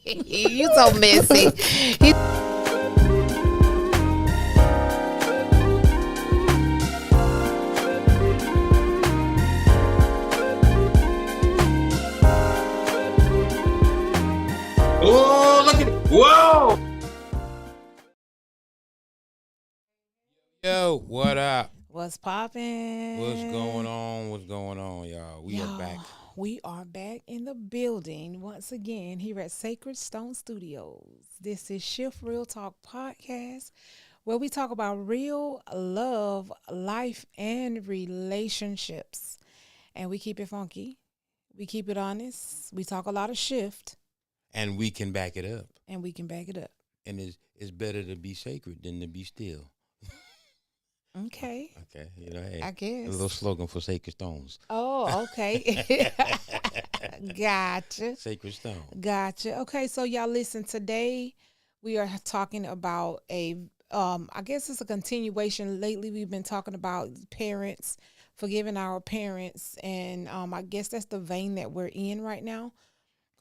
You so messy. He- Oh, look at it. Whoa. Yo, what up? What's poppin'? What's going on? What's going on, y'all? We are back. We are back in the building once again here at Sacred Stone Studios. This is Shift Real Talk Podcast, where we talk about real love, life, and relationships. And we keep it funky. We keep it honest. We talk a lot of shift. And we can back it up. And we can back it up. And it's better to be sacred than to be still. Okay. Okay. You know, hey, I guess. a little slogan for Sacred Stones. Oh, okay. Gotcha. Sacred Stone. Gotcha. Okay, so y'all listen, today we are talking about I guess it's a continuation. Lately we've been talking about parents, forgiving our parents, and I guess that's the vein that we're in right now.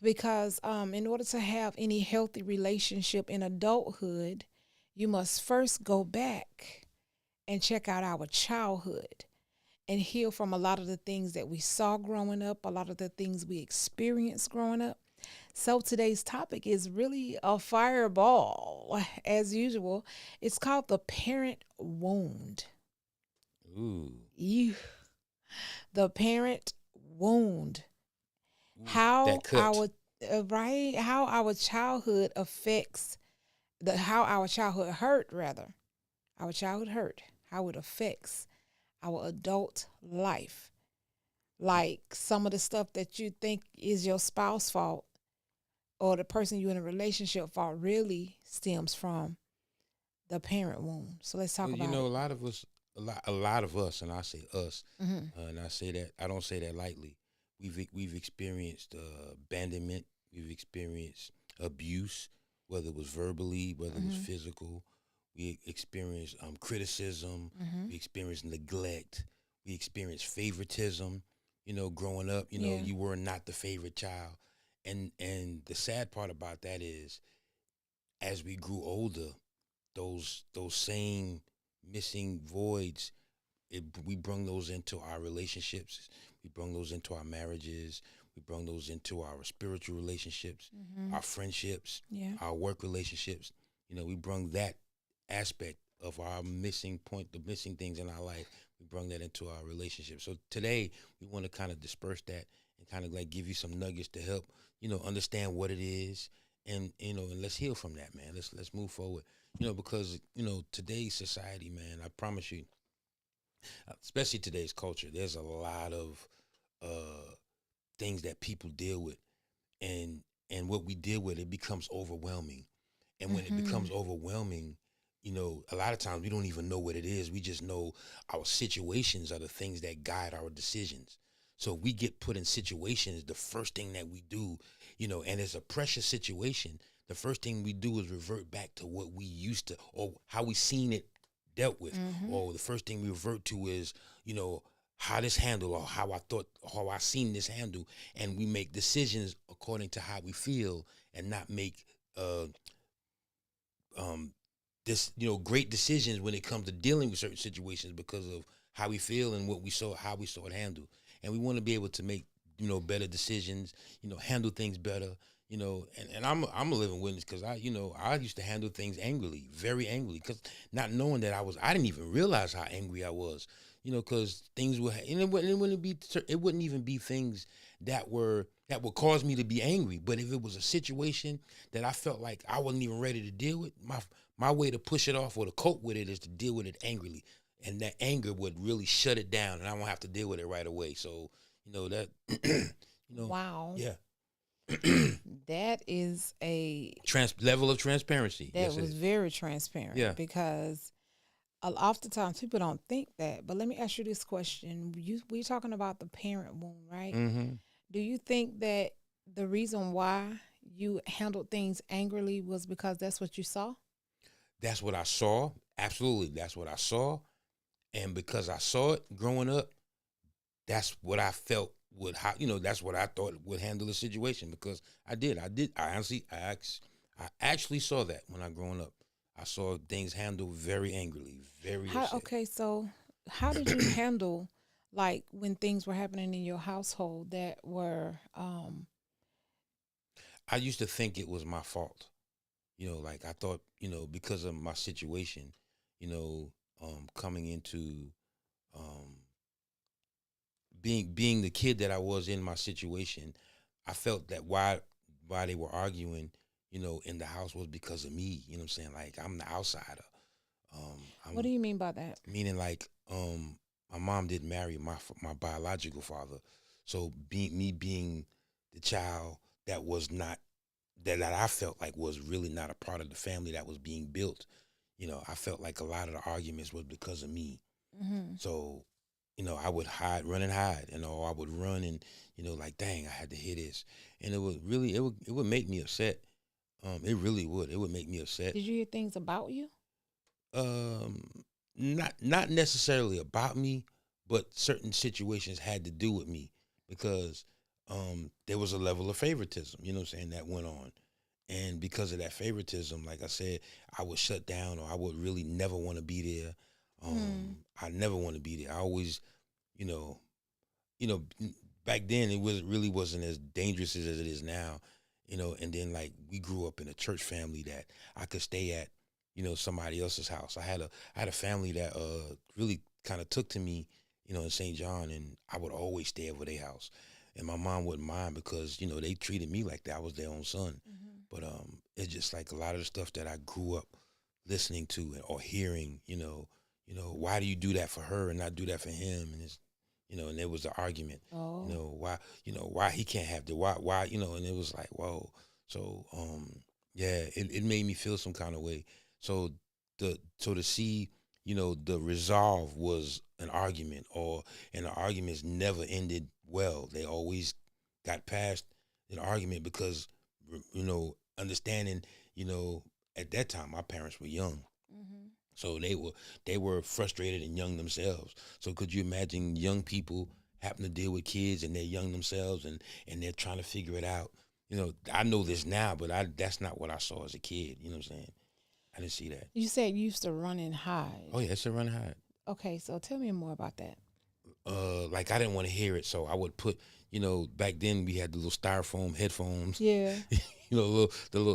Because in order to have any healthy relationship in adulthood, you must first go back and check out our childhood and heal from a lot of the things that we saw growing up, a lot of the things we experienced growing up. So today's topic is really a fireball, as usual. It's called the parent wound. Ooh. The parent wound. How our childhood affects how our childhood hurt, how it affects our adult life. Like some of the stuff that you think is your spouse's fault or the person you're in a relationship fault really stems from the parent wound. So let's talk about it. You know, a lot of us, and I say us, and I say that, I don't say that lightly. We've experienced abandonment. We've experienced abuse, whether it was verbally, whether it was physical. We experienced criticism. We experienced neglect. We experienced favoritism. You know, growing up, you were not the favorite child. And the sad part about that is, as we grew older, those same missing voids, we brought those into our relationships. We brought those into our marriages. We brought those into our spiritual relationships, our friendships, our work relationships. You know, we brought that aspect of our missing point, the missing things in our life. We brought that into our relationship. So today we want to kind of disperse that and kind of like give you some nuggets to help, understand what it is, and and let's heal from that, man. Let's move forward. Because today's society, man, I promise you, especially today's culture, there's a lot of things that people deal with, and what we deal with, it becomes overwhelming. And when it becomes overwhelming, a lot of times we don't even know what it is. We just know our situations are the things that guide our decisions. So we get put in situations, the first thing that we do, and it's a pressure situation, the first thing we do is revert back to what we used to, or how we seen it dealt with. Or the first thing we revert to is, how this handled, or how I seen this handle. And we make decisions according to how we feel, and not make great decisions when it comes to dealing with certain situations because of how we feel and how we saw it handled. And we want to be able to make, better decisions, handle things better, and I'm a living witness, because I used to handle things angrily, very angrily, because not knowing that I didn't even realize how angry I was, because things were, and it wouldn't even be things that would cause me to be angry. But if it was a situation that I felt like I wasn't even ready to deal with, my way to push it off or to cope with it is to deal with it angrily. And that anger would really shut it down, and I won't have to deal with it right away. So, that, Wow. Yeah. That is a level of transparency. That was very transparent. Yeah. Because oftentimes people don't think that. But let me ask you this question. We're talking about the parent wound, right? Do you think that the reason why you handled things angrily was because that's what you saw? That's what I saw. Absolutely. That's what I saw. And because I saw it growing up, that's what I felt that's what I thought would handle the situation, because I actually saw that when I growing up. I saw things handled very angrily, very How upset. okay, so how did you handle like when things were happening in your household that were I used to think it was my fault. Like I thought, because of my situation, coming into um, being the kid that I was in my situation, I felt that why they were arguing, in the house was because of me. You know what I'm saying? Like I'm the outsider. what do I'm you mean by that? meaning like my mom didn't marry my biological father, so being the child that was not that I felt like was really not a part of the family that was being built. I felt like a lot of the arguments was because of me. Mhm. So, I would run and hide, I would run and, like, dang, I had to hear this. And it would make me upset. It really would. It would make me upset. Did you hear things about you? Um, not necessarily about me, but certain situations had to do with me, because there was a level of favoritism, you know what I'm saying, that went on. And because of that favoritism, like I said, I would shut down, or I would really never want to be there. Mm. I never want to be there. I always, you know, you know, back then it wasn't as dangerous as it is now, and then like we grew up in a church family that I could stay at, somebody else's house. I had a family that really kind of took to me, in St. John, and I would always stay over their house. And my mom wouldn't mind, because, they treated me like that I was their own son. Mhm. But it's just like a lot of the stuff that I grew up listening to or hearing, why do you do that for her and not do that for him? And and there was the argument, Oh. why he can't have the why, and it was like, whoa. So yeah, it made me feel some kind of way. So to see, the resolve was an argument, and the arguments never ended well. They always got past an argument, because understanding, you know, at that time my parents were young, Mhm. so they were frustrated and young themselves. So could you imagine young people having to deal with kids, and they're young themselves, and they're trying to figure it out? I know this now, but that's not what I saw as a kid. You know what I'm saying? I didn't see that. You said you used to run and Oh hide. yeah, it's a run hide. Okay, so tell me more about that. Like I didn't want to hear it, so I would put, back then we had the little styrofoam headphones, Yeah. the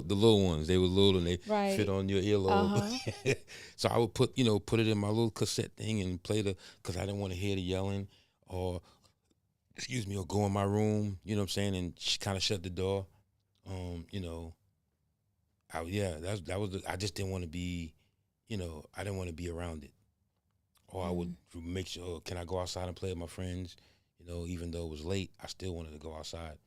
little ones. They were little and they fit Right. on your Uh earlobe. huh. So I would put it in my little cassette thing and play because I didn't want to hear the yelling, or excuse me, or go in my room. You know what I'm saying, and kind of shut the door. Um, you know, yeah, I just didn't want to be, I didn't want to be around it. Or I would Mm. make sure, can I go outside and play with my friends? Even though it was late, I still wanted to go outside.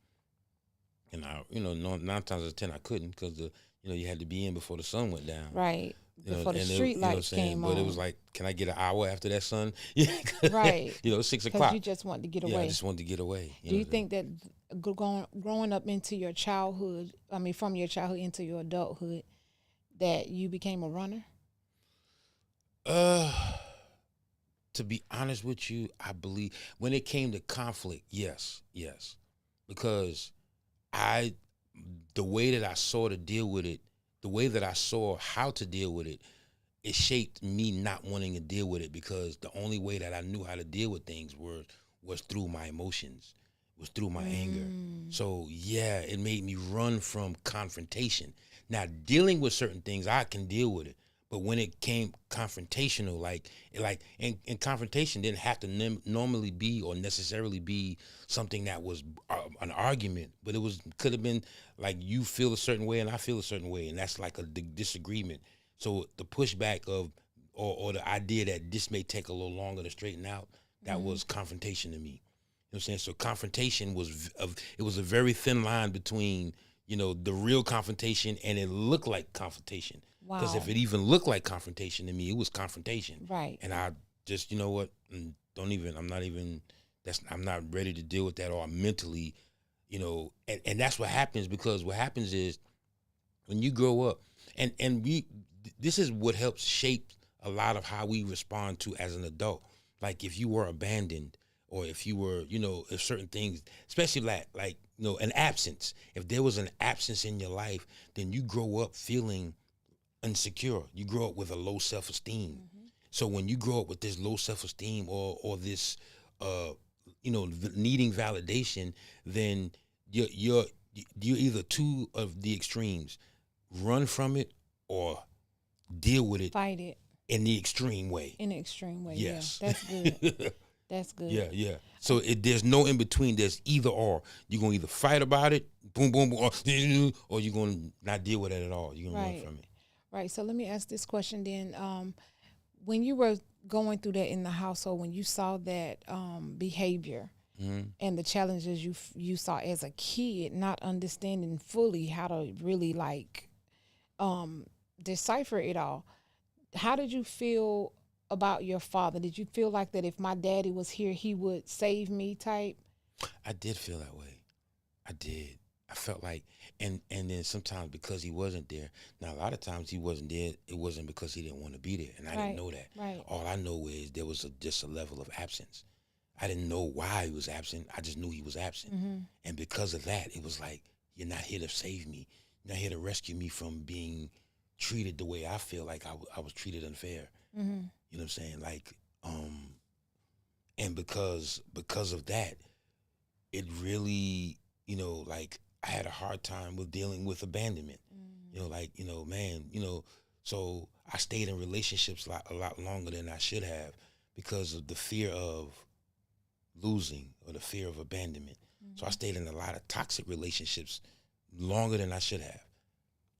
And nine times out of 10, I couldn't, because you had to be in before the sun went down. Right. Before the And street what I'm lights saying, came but it was on. like, can I get an hour after that sun? Yeah, Right. 6 Because you o'clock. just want to get Yeah, I away. just wanted to get away. Do you think that growing up into your childhood, I mean, from your childhood into your adulthood, that you became a runner? Uh, to be honest with you, I believe when it came to conflict, yes, yes, because I, the way that I saw to deal with it, the way that I saw how to deal with it shaped me not wanting to deal with it, because the only way that I knew how to deal with things was through my emotions, was through my anger. Mm. So yeah, it made me run from confrontation. Now dealing with certain things, I can deal with it. But when it came confrontational, and confrontation didn't have to normally be or necessarily be something that was an argument, but could have been like you feel a certain way and I feel a certain way, and that's like a disagreement. So the pushback of, or the idea that this may take a little longer to straighten out, that Mm-hmm. was confrontation to me. You know what I'm saying? So confrontation it was a very thin line between, the real confrontation, and it looked like confrontation. Because if Wow. it even looked like confrontation to me, it was confrontation. Right. And I just, you know what, I'm not ready to deal with that, or mentally, and that's what happens, because what happens is when you grow up, and this is what helps shape a lot of how we respond to as an adult. Like if you were abandoned, or if you were, if certain things, especially like an absence. If there was an absence in your life, then you grow up feeling insecure. You grow up with a low self-esteem. So when you grow up with this low self-esteem or this needing validation, then you're either two of the extremes: run from it or deal with it Fight it in the extreme way. in an extreme way. Yes. Yeah, that's good. That's good. Yeah, yeah. So there's no in between. There's either or. You're gonna either fight about it, boom, boom, boom, or you're gonna not deal with it at all. You're gonna run from it. Right. So let me ask this question then. When you were going through that in the household, when you saw that behavior and the challenges you saw as a kid, not understanding fully how to really decipher it all, how did you feel about your father? Did you feel like that if my daddy was here, he would save me type? I did feel that way. I did. I felt like, and then sometimes because he wasn't there. Now a lot of times he wasn't there. It wasn't because he didn't want to be there, and I didn't know that. Right. All I know is there was just a level of absence. I didn't know why he was absent. I just knew he was absent, and because of that, it was like, you're not here to save me. You're not here to rescue me from being treated the way I feel like I was treated unfair. You know what I'm saying? Like, and because of that, it really, like, I had a hard time with dealing with abandonment. Man, so I stayed in relationships a lot longer than I should have because of the fear of losing or the fear of abandonment. So I stayed in a lot of toxic relationships longer than I should have,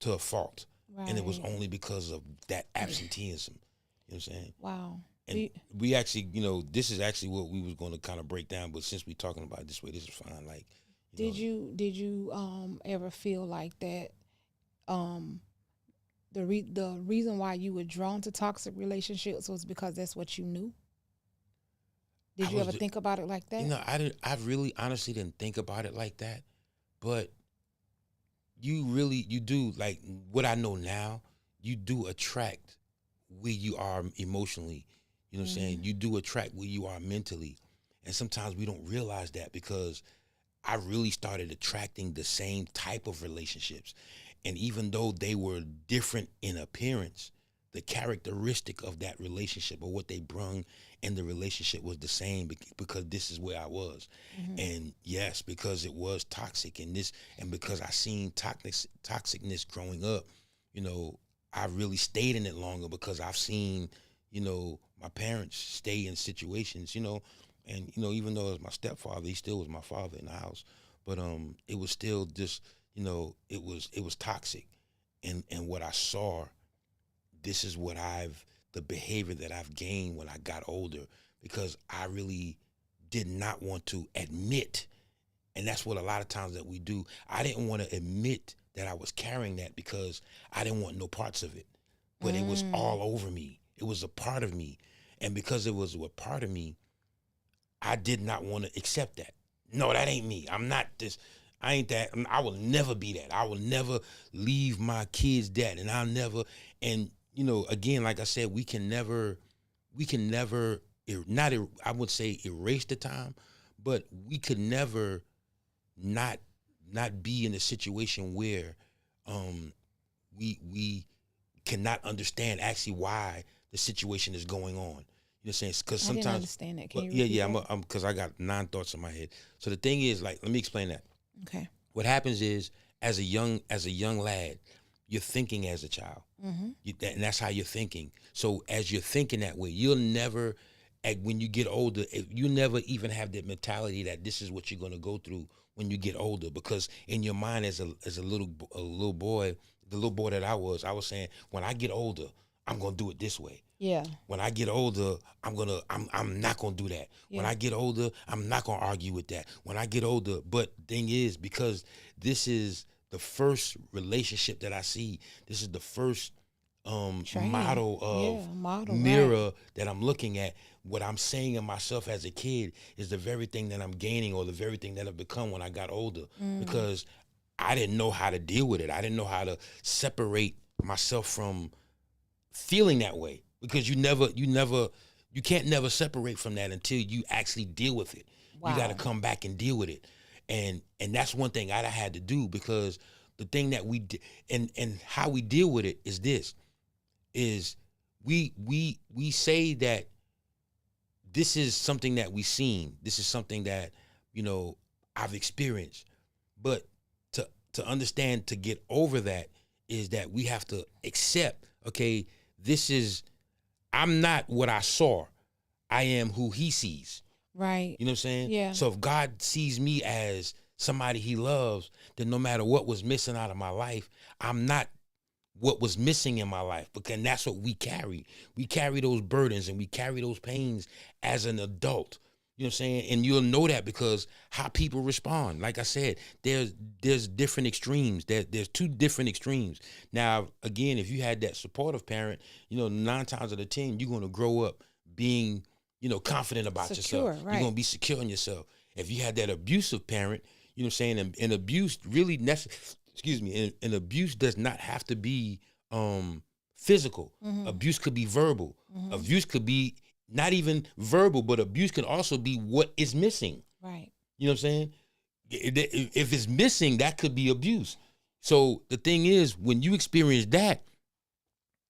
to a fault. Right. And it was only because of that absenteeism. You know what I'm saying? Wow. And we actually, this is actually what we was going to kind of break down, but since we're talking about it this way, this is fine. Like, did you ever feel like that the reason why you were drawn to toxic relationships was because that's what you knew? Did you ever think about it like that? I really honestly didn't think about it like that, but you do, like, what I know now, you do attract where you are emotionally. You know what I'm saying? You do attract where you are mentally. And sometimes we don't realize that, because I really started attracting the same type of relationships. And even though they were different in appearance, the characteristic of that relationship or what they brung in the relationship was the same, because this is where I was. And yes, because it was toxic and because I seen toxicness growing up, I really stayed in it longer because I've seen, my parents stay in situations, and, even though it was my stepfather, he still was my father in the house, but it was still just, it was toxic. And what I saw, this is what the behavior that I've gained when I got older, because I really did not want to admit. And that's what a lot of times that we do. I didn't want to admit that I was carrying that because I didn't want no parts of it, but it was all over me. It was a part of me. And because it was a part of me, I did not want to accept that. No, that ain't me. I'm not this. I ain't that. I will never be that. I will never leave my kids that. And I'll never, and again, like I said, we can never, I would say erase the time, but we could never not be in a situation where we cannot understand actually why the situation is going on. You know what I'm saying? Because sometimes I didn't understand that. Can you repeat that? I'm because I got 9 thoughts in my head. So the thing is, like, let me explain that. Okay. What happens is, as a young lad, you're thinking as a child, and that's how you're thinking. So as you're thinking that way, you'll never, when you get older, you never even have that mentality that this is what you're going to go through when you get older, because in your mind as a little boy, the little boy that I was saying, when I get older, I'm going to do it this way. Yeah. When I get older, I'm not gonna do that. Yeah. When I get older, I'm not gonna argue with that. When I get older, but thing is, because this is the first relationship that I see, this is the first model of mirror that I'm looking at. What I'm saying of myself as a kid is the very thing that I'm gaining, or the very thing that I've become when I got older, because I didn't know how to deal with it. I didn't know how to separate myself from feeling that way. Because you never You can't never separate from that until you actually deal with it. You got to Wow. come back and deal with it. And that's one thing I had to do, because the thing that and how we deal with it is this, is we say that this is something that we've seen. This is something that, I've experienced. But to understand, to get over that, is that we have to accept, okay, I'm not what I saw. I am who he sees. Right. You know what I'm saying? Yeah. So if God sees me as somebody he loves, then no matter what was missing out of my life, I'm not what was missing in my life. Because that's what we carry. We carry those burdens and we carry those pains as an adult. You know what I'm saying? And you'll know that because how people respond. Like I said, there's different extremes. There's two different extremes. Now, again, if you had that supportive parent, 9 times out of 10, you're going to grow up being, confident about Secure, yourself. right. You're going to be secure in yourself. If you had that abusive parent, you know what I'm saying? And abuse really, and abuse does not have to be physical. Mm-hmm. Abuse could be verbal. Mm-hmm. Abuse could be not even verbal, but abuse can also be what is missing. Right. You know what I'm saying? If it's missing, that could be abuse. So the thing is, when you experience that,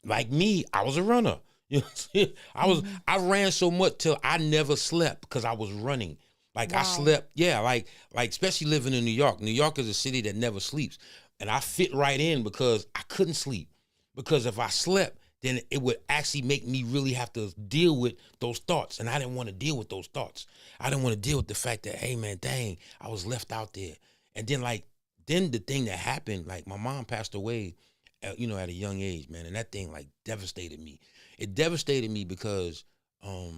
like me, I was a runner. You know what I'm saying? I ran so much till I never slept because I was running. Like Wow. I slept, like especially living in New York. New York is a city that never sleeps. And I fit right in because I couldn't sleep. Because if I slept, then it would actually make me really have to deal with those thoughts. And I didn't want to deal with those thoughts. I didn't want to deal with the fact that, hey man, dang, I was left out there. And then the thing that happened, like my mom passed away, at a young age, man. And that thing like devastated me. It devastated me because, I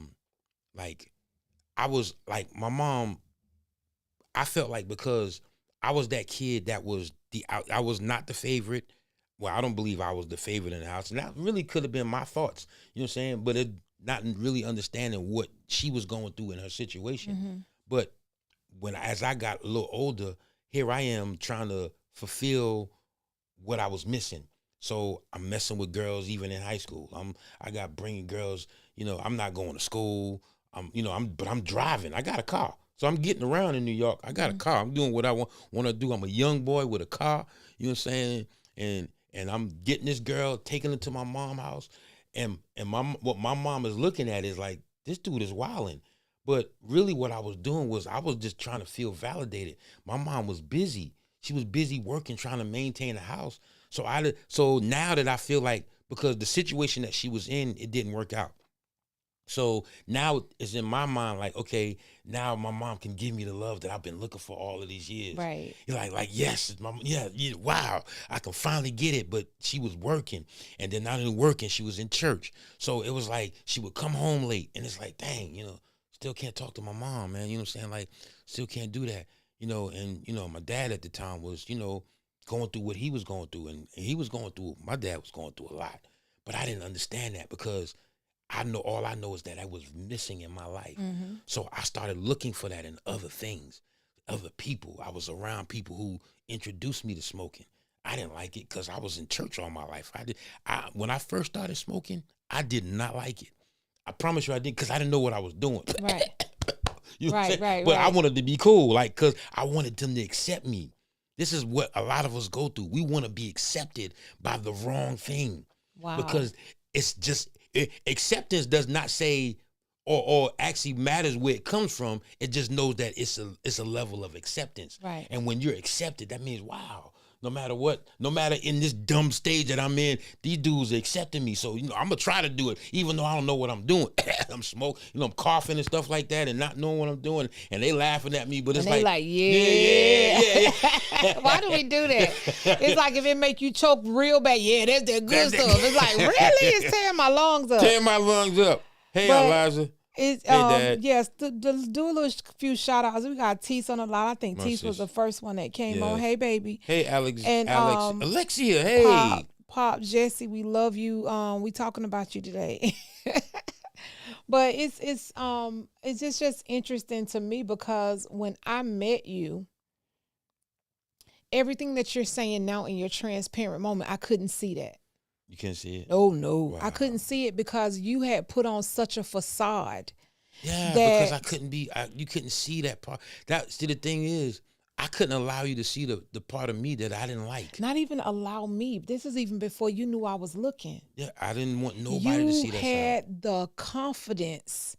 was like my mom, I felt like because I was that kid that was I was not the favorite. Well, I don't believe I was the favorite in the house. And that really could have been my thoughts, you know what I'm saying? But it not really understanding what she was going through in her situation. Mm-hmm. But as I got a little older, here I am trying to fulfill what I was missing. So I'm messing with girls even in high school. I got bringing girls, I'm not going to school. But I'm driving. I got a car. So I'm getting around in New York. I got a car. I'm doing what I want to do. I'm a young boy with a car, you know what I'm saying? And I'm getting this girl, taking her to my mom's house. And what my mom is looking at is like, this dude is wilding. But really what I was doing was I was just trying to feel validated. My mom was busy. She was busy working, trying to maintain the house. So now that I feel like, because the situation that she was in, it didn't work out. So now it's in my mind like, okay, now my mom can give me the love that I've been looking for all of these years. Right. You're like yes, yeah, wow, I can finally get it. But she was working, and then not only working, she was in church. So it was like she would come home late, and it's like, dang, still can't talk to my mom, man. You know what I'm saying? Like, still can't do that. And my dad at the time was, going through what he was going through, and my dad was going through a lot. But I didn't understand that because all I know is that I was missing in my life. Mm-hmm. So I started looking for that in other things, other people. I was around people who introduced me to smoking. I didn't like it because I was in church all my life. When I first started smoking, I did not like it. I promise you I did, because I didn't know what I was doing. Right. You know what I'm saying? Right. But I wanted to be cool, like, because I wanted them to accept me. This is what a lot of us go through. We want to be accepted by the wrong thing. Wow. Because it's just, acceptance does not say or actually matters where it comes from. It just knows that it's a level of acceptance. Right. And when you're accepted, that means, wow, no matter what, no matter in this dumb stage that I'm in, these dudes are accepting me. So, I'm going to try to do it, even though I don't know what I'm doing. I'm smoking, I'm coughing and stuff like that and not knowing what I'm doing. And they laughing at me, but it's like, yeah. Why do we do that? It's like if it make you choke real bad, that's that good stuff. It's like, really? It's tearing my lungs up. Tearing my lungs up. Hey, But Eliza. It's, Hey, Dad. yes, do a little few shout outs. We got Teese on the line. I think My Teese was sis. the first one that came on. Yeah. Hey, baby. Hey, Alex. And, Alexia. Hey. Pop, Jesse, we love you. We talking about you today. But it's just interesting to me because when I met you, everything that you're saying now in your transparent moment, I couldn't see that. You can't see it. Oh no, I Wow. couldn't see it because you had put on such a facade Yeah, because I that couldn't be. You couldn't see that part. That see the thing is, I couldn't allow you to see the part of me that I didn't like. not even allow me. This is even before you knew I was looking. Yeah, I didn't want nobody to You see that side. had the confidence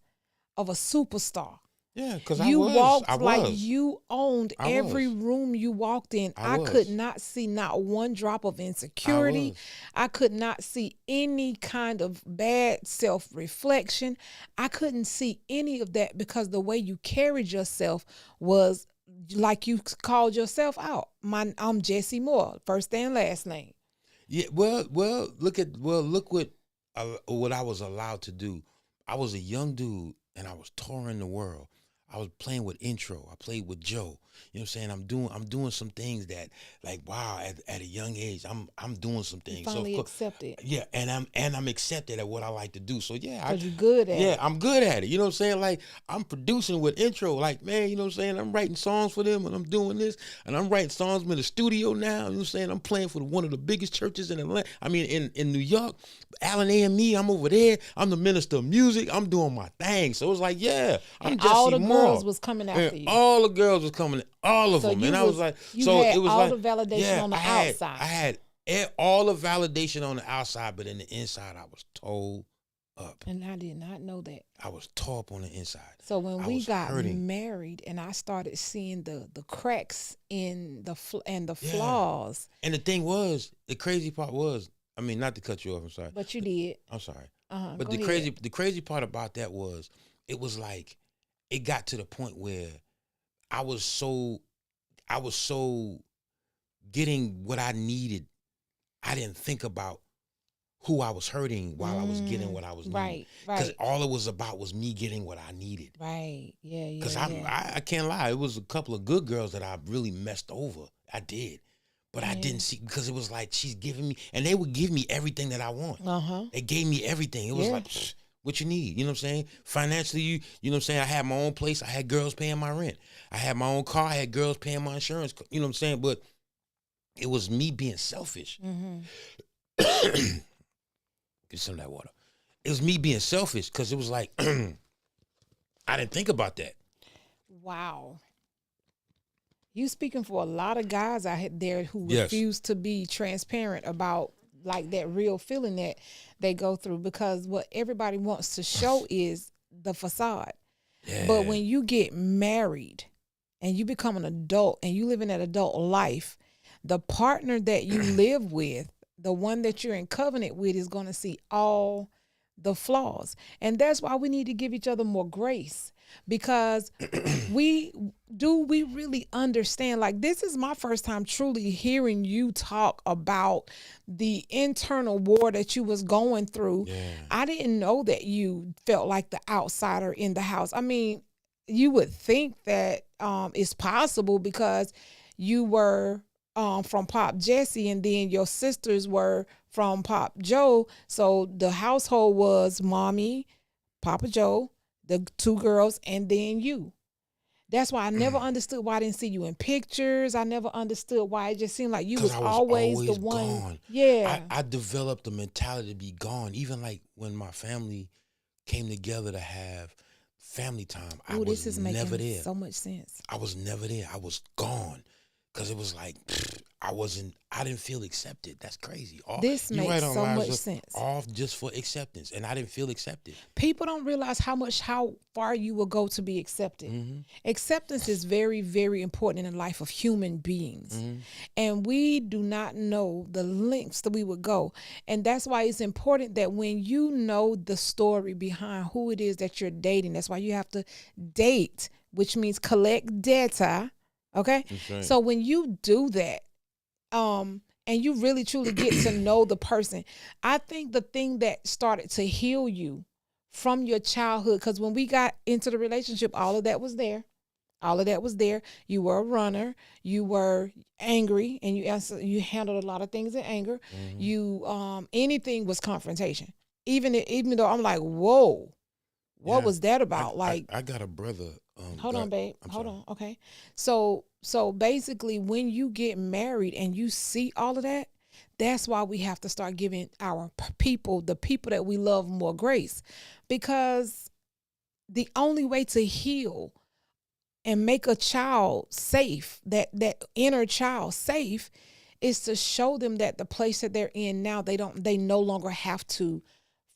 of a superstar. Yeah, because You I walked like was, you owned I every was, room you walked in. I I could was, not see not one drop of I insecurity. was. I could not see any kind of bad self reflection. I couldn't see any of that because the way you carried yourself was like you called yourself out. I'm Jesse Moore, first and last name. Yeah, look what I was allowed to do. I was a young dude and I was touring the world. I was playing with Intro. I played with Joe. You know what I'm saying? I'm doing some things that like wow at a young age I'm doing some You things. So of finally course accepted yeah, and I'm accepted at what I like to do. So yeah, because you're good at yeah, it. I'm good at it. You know what I'm saying? Like I'm producing with Intro. Like man, you know what I'm saying? I'm writing songs for them and I'm doing this and I'm writing songs in the studio now. You know what I'm saying? I'm playing for one of the biggest churches in Atlanta. I mean in New York, Allen A&Me. I'm over there. I'm the minister of music. I'm doing my thing. So it's like yeah, And I'm all Jesse the girls Moore. was coming And after you. all the girls was coming, all of So them, you and I was was like, you so it had was all like, the validation yeah, on the I outside. had all the validation on the outside, but in the inside, I was toe up. And I did not know that. I was toe up on the inside. So when I we was got hurting. married and I started seeing the cracks in the Yeah, flaws, and the thing was, the crazy part was, I mean, not to cut you off. I'm sorry. but you did. I'm sorry, but Go ahead. the crazy part about that was, it was like, it got to the point where I was so, I was so getting what I needed. I didn't think about who I was hurting while I was getting what I was needing. Right, Because right, all it was about was me getting what I needed. right. Yeah, yeah, Because yeah. I can't lie, it was a couple of good girls that I really messed over. I did. But I Yeah. didn't see, because it was like she's giving me, and they would give me everything that I want. Uh-huh. They gave me everything. It was Yeah. like, "Psh, what you need? You know what I'm saying? Financially, you know what I'm saying? I had my own place. I had girls paying my rent. I had my own car. I had girls paying my insurance. You know what I'm saying? But it was me being selfish. Mm-hmm. Get some of that water. It was me being selfish because it was like I didn't think about that. Wow. You speaking for a lot of guys out there who Yes. refuse to be transparent about like that real feeling that they go through because what everybody wants to show is the facade. But Yeah. when you get married and you become an adult and you live in that adult life, the partner that you live with, the one that you're in covenant with, is going to see all the flaws. And that's why we need to give each other more grace because we really understand, like, this is my first time truly hearing you talk about the internal war that you was going through. Yeah. I didn't know that you felt like the outsider in the house. I mean, you would think that it's possible because you were from Pop Jesse and then your sisters were from Pop Joe. So the household was mommy, Papa Joe, the two girls, and then you. That's why I never understood why I didn't see you in pictures. I never understood why it just seemed like you Because was I was always the always one. gone. Yeah. I developed the mentality to be gone. Even like when my family came together to have family time, I Ooh, was this is never making there. so much sense. I was never there. I was gone. Because it was like, I didn't feel accepted. That's crazy. This You makes write on so lives much of sense. off just for acceptance. And I didn't feel accepted. People don't realize how far you will go to be accepted. Mm-hmm. Acceptance is very, very important in the life of human beings. Mm-hmm. And we do not know the lengths that we would go. And that's why it's important that when you know the story behind who it is that you're dating, that's why you have to date, which means collect data. Okay. That's right. So when you do that, and you really truly get to know the person, I think the thing that started to heal you from your childhood, because when we got into the relationship, all of that was there. All of that was there. You were a runner. You were angry, and you handled a lot of things in anger. Mm-hmm. You anything was confrontation. Even though I'm like, whoa, what Yeah. was that about? I got a brother. Hold on, babe. I'm Hold sorry. on. Okay. So basically when you get married and you see all of that, That's why we have to start giving our people, the people that we love, more grace, because the only way to heal and make a child safe, that inner child safe, is to show them that the place that they're in now, they no longer have to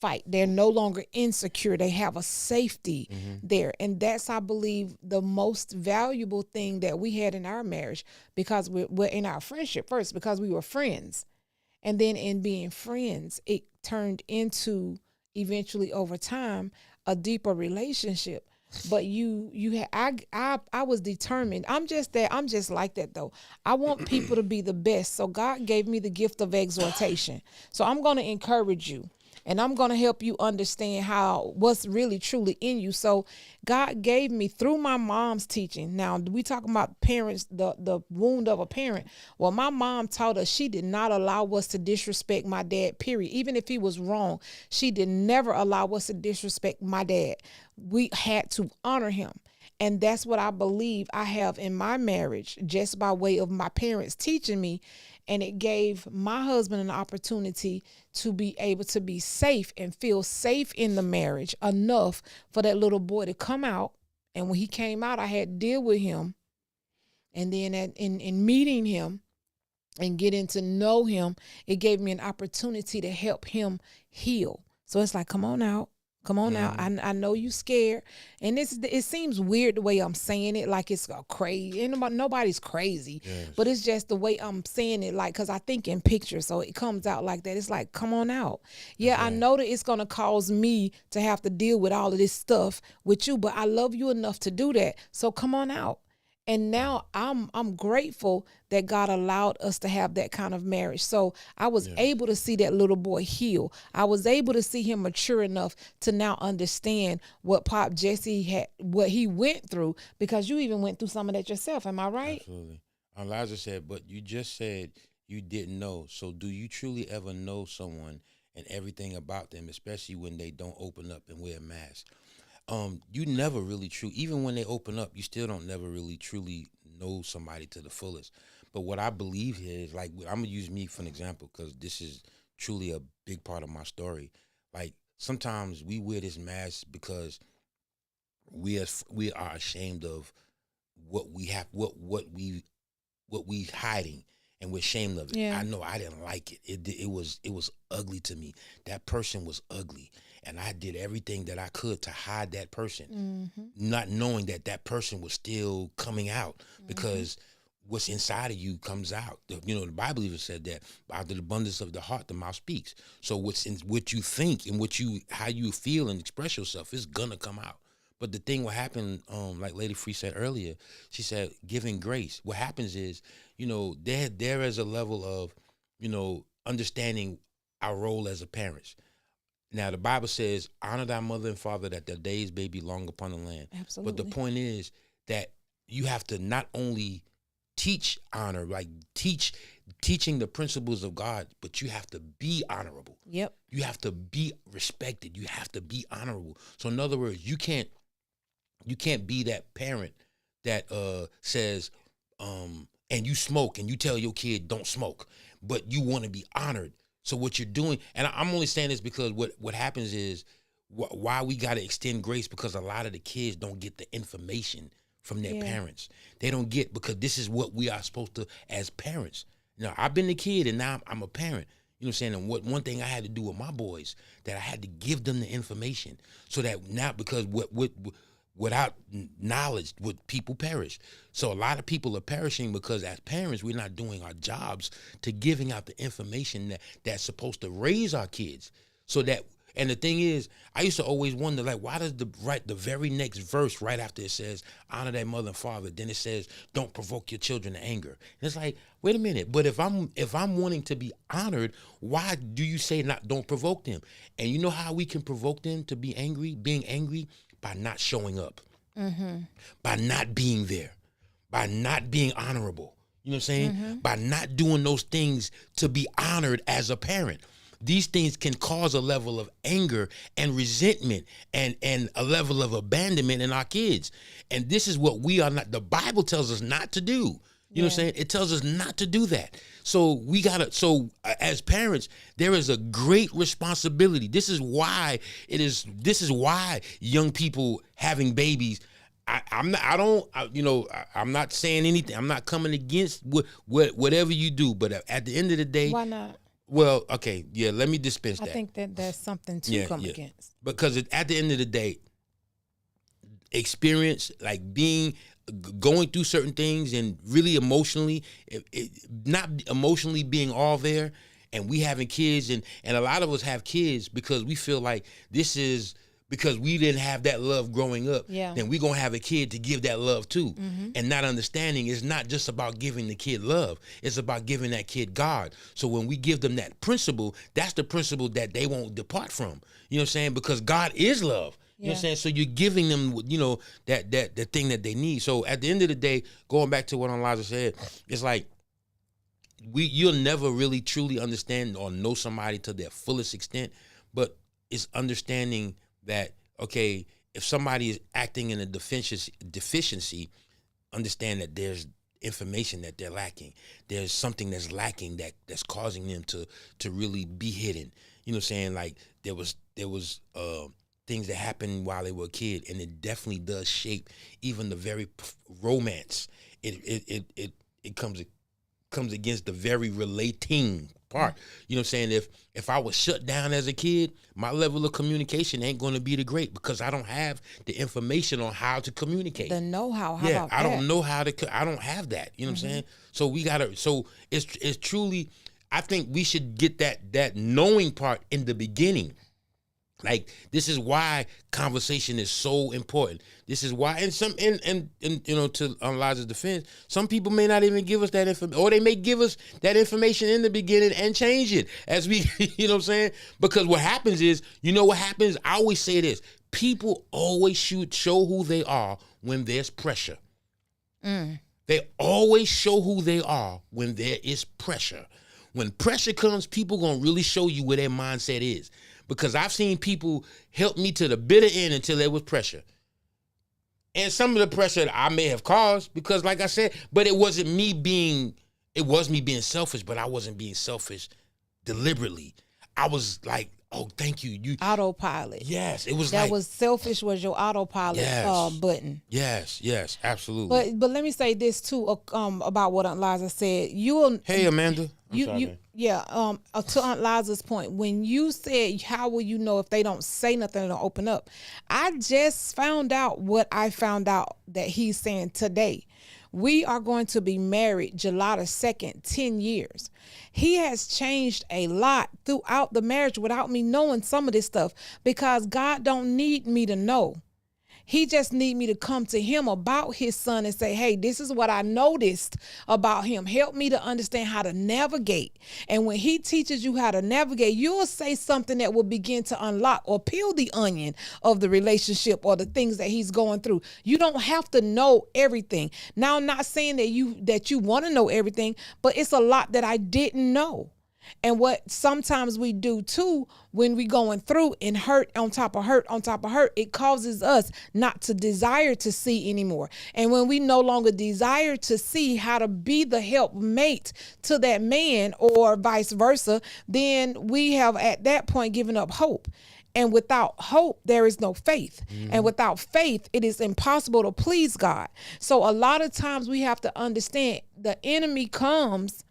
fight. They're no longer insecure. They have a safety there. And that's, I believe, the most valuable thing that we had in our marriage, because we're in our friendship first, because we were friends. And then in being friends, it turned into, eventually over time, a deeper relationship. But you had, I was determined. I'm just like that though. I want people to be the best. So God gave me the gift of exhortation. So I'm going to encourage you, and I'm going to help you understand what's really truly in you. So God gave me, through my mom's teaching. Now we talking about parents, the wound of a parent. Well, my mom taught us she did not allow us to disrespect my dad, period. Even if he was wrong, she did never allow us to disrespect my dad. We had to honor him. And that's what I believe I have in my marriage, just by way of my parents teaching me. And it gave my husband an opportunity to be able to be safe and feel safe in the marriage enough for that little boy to come out. And when he came out, I had to deal with him. And then in meeting him and getting to know him, it gave me an opportunity to help him heal. So it's like, come on out. Come on now. I know you scared. And it seems weird the way I'm saying it, like it's crazy. Ain't nobody's crazy. Yes. But it's just the way I'm saying it, like, because I think in pictures, so it comes out like that. It's like, come on out. Yeah, I know that it's going to cause me to have to deal with all of this stuff with you, but I love you enough to do that. So come on out. And now I'm grateful that God allowed us to have that kind of marriage. So I was able to see that little boy heal. I was able to see him mature enough to now understand what Pop Jesse had, what he went through, because you even went through some of that yourself. Am I right? Absolutely. Elijah said, but you just said you didn't know. So do you truly ever know someone and everything about them, especially when they don't open up and wear a mask? You never really even when they open up, you still don't never really truly know somebody to the fullest. But what I believe here is, like, I'm gonna use me for an example, because this is truly a big part of my story. Like, sometimes we wear this mask because we are ashamed of what we have, what we hiding, and we're ashamed of it. Yeah. I know I didn't like it. It was ugly to me. That person was ugly. And I did everything that I could to hide that person, not knowing that that person was still coming out, because what's inside of you comes out. The Bible even said that out of the abundance of the heart, the mouth speaks. So what you think and how you feel and express yourself is gonna come out. But the thing what happened, like Lady Free said earlier, she said giving grace. What happens is, there is a level of, understanding our role as a parents. Now, the Bible says, honor thy mother and father, that their days may be long upon the land. Absolutely. But the point is that you have to not only teach honor, like teaching the principles of God, but you have to be honorable. Yep. You have to be respected. You have to be honorable. So in other words, you can't be that parent that says, and you smoke and you tell your kid don't smoke, but you want to be honored. So what you're doing, and I'm only saying this because what happens is why we got to extend grace, because a lot of the kids don't get the information from their parents. They don't get, because this is what we are supposed to as parents. Now, I've been a kid and now I'm a parent. You know what I'm saying? And one thing I had to do with my boys, that I had to give them the information, so that now, because without knowledge, would people perish. So a lot of people are perishing because as parents, we're not doing our jobs to giving out the information that's supposed to raise our kids. So that, and the thing is, I used to always wonder, like, why does the very next verse right after it says, honor thy mother and father, then it says, don't provoke your children to anger. And it's like, wait a minute, but if I'm wanting to be honored, why do you say don't provoke them? And you know how we can provoke them to be angry, being angry? By not showing up, by not being there, by not being honorable. You know what I'm saying? By not doing those things to be honored as a parent. These things can cause a level of anger and resentment and a level of abandonment in our kids. And this is what we are not, the Bible tells us not to do. You know what Yeah. I'm saying? It tells us not to do that. So as parents, there is a great responsibility. This is why young people having babies. I'm not saying anything. I'm not coming against whatever you do. But at the end of the day, Why not? well, okay, yeah, let me dispense I that. think that there's something to Yeah, come yeah. against. Because at the end of the day, experience like going through certain things and really emotionally not emotionally being all there, and we having kids, and a lot of us have kids because we feel like this is because we didn't have that love growing up. Yeah. Then we gonna have a kid to give that love to. And not understanding it's not just about giving the kid love, it's about giving that kid God. So when we give them that principle, that's the principle that they won't depart from. You know what I'm saying? Because God is love. You know what I'm saying? So you're giving them, that the thing that they need. So at the end of the day, going back to what Elijah said, it's like you'll never really truly understand or know somebody to their fullest extent, but it's understanding that, okay, if somebody is acting in a deficiency, understand that there's information that they're lacking. There's something that's lacking that's causing them to really be hidden. You know what I'm saying? Like there was things that happened while they were a kid, and it definitely does shape even the very romance. It comes against the very relating part. You know what I'm saying? If I was shut down as a kid, my level of communication ain't going to be the great because I don't have the information on how to communicate. The know-how. How Yeah, about I that? don't know how to. I don't have that. You know what I'm saying? So we gotta. So it's truly. I think we should get that knowing part in the beginning. Like this is why conversation is so important. This is why, and to Elijah's defense, some people may not even give us that information, or they may give us that information in the beginning and change it as we, you know what I'm saying? Because what happens is, what happens? I always say this: people always show who they are when there's pressure. They always show who they are when there is pressure. When pressure comes, people gonna really show you where their mindset is. Because I've seen people help me to the bitter end until there was pressure. And some of the pressure that I may have caused, because like I said, but it was me being selfish, but I wasn't being selfish deliberately. I was like, oh, thank you. Autopilot. Yes, it was That like, was selfish. Was your autopilot Yes. button? yes, absolutely. But let me say this too about what Aunt Liza said. Hey, Amanda. I'm sorry, man. To Aunt Liza's point, when you said how will you know if they don't say nothing and don't open up, I just found out what I found out that he's saying today. We are going to be married July the 2nd, 10 years. He has changed a lot throughout the marriage without me knowing some of this stuff because God don't need me to know. He just need me to come to him about his son and say, hey, this is what I noticed about him. Help me to understand how to navigate. And when he teaches you how to navigate, you'll say something that will begin to unlock or peel the onion of the relationship or the things that he's going through. You don't have to know everything. Now, I'm not saying that you want to know everything, but it's a lot that I didn't know. And what sometimes we do too, when we going through and hurt on top of hurt on top of hurt, it causes us not to desire to see anymore. And when we no longer desire to see how to be the helpmate to that man or vice versa, then we have at that point given up hope. And without hope, there is no faith. And without faith, it is impossible to please God. So a lot of times we have to understand the enemy comes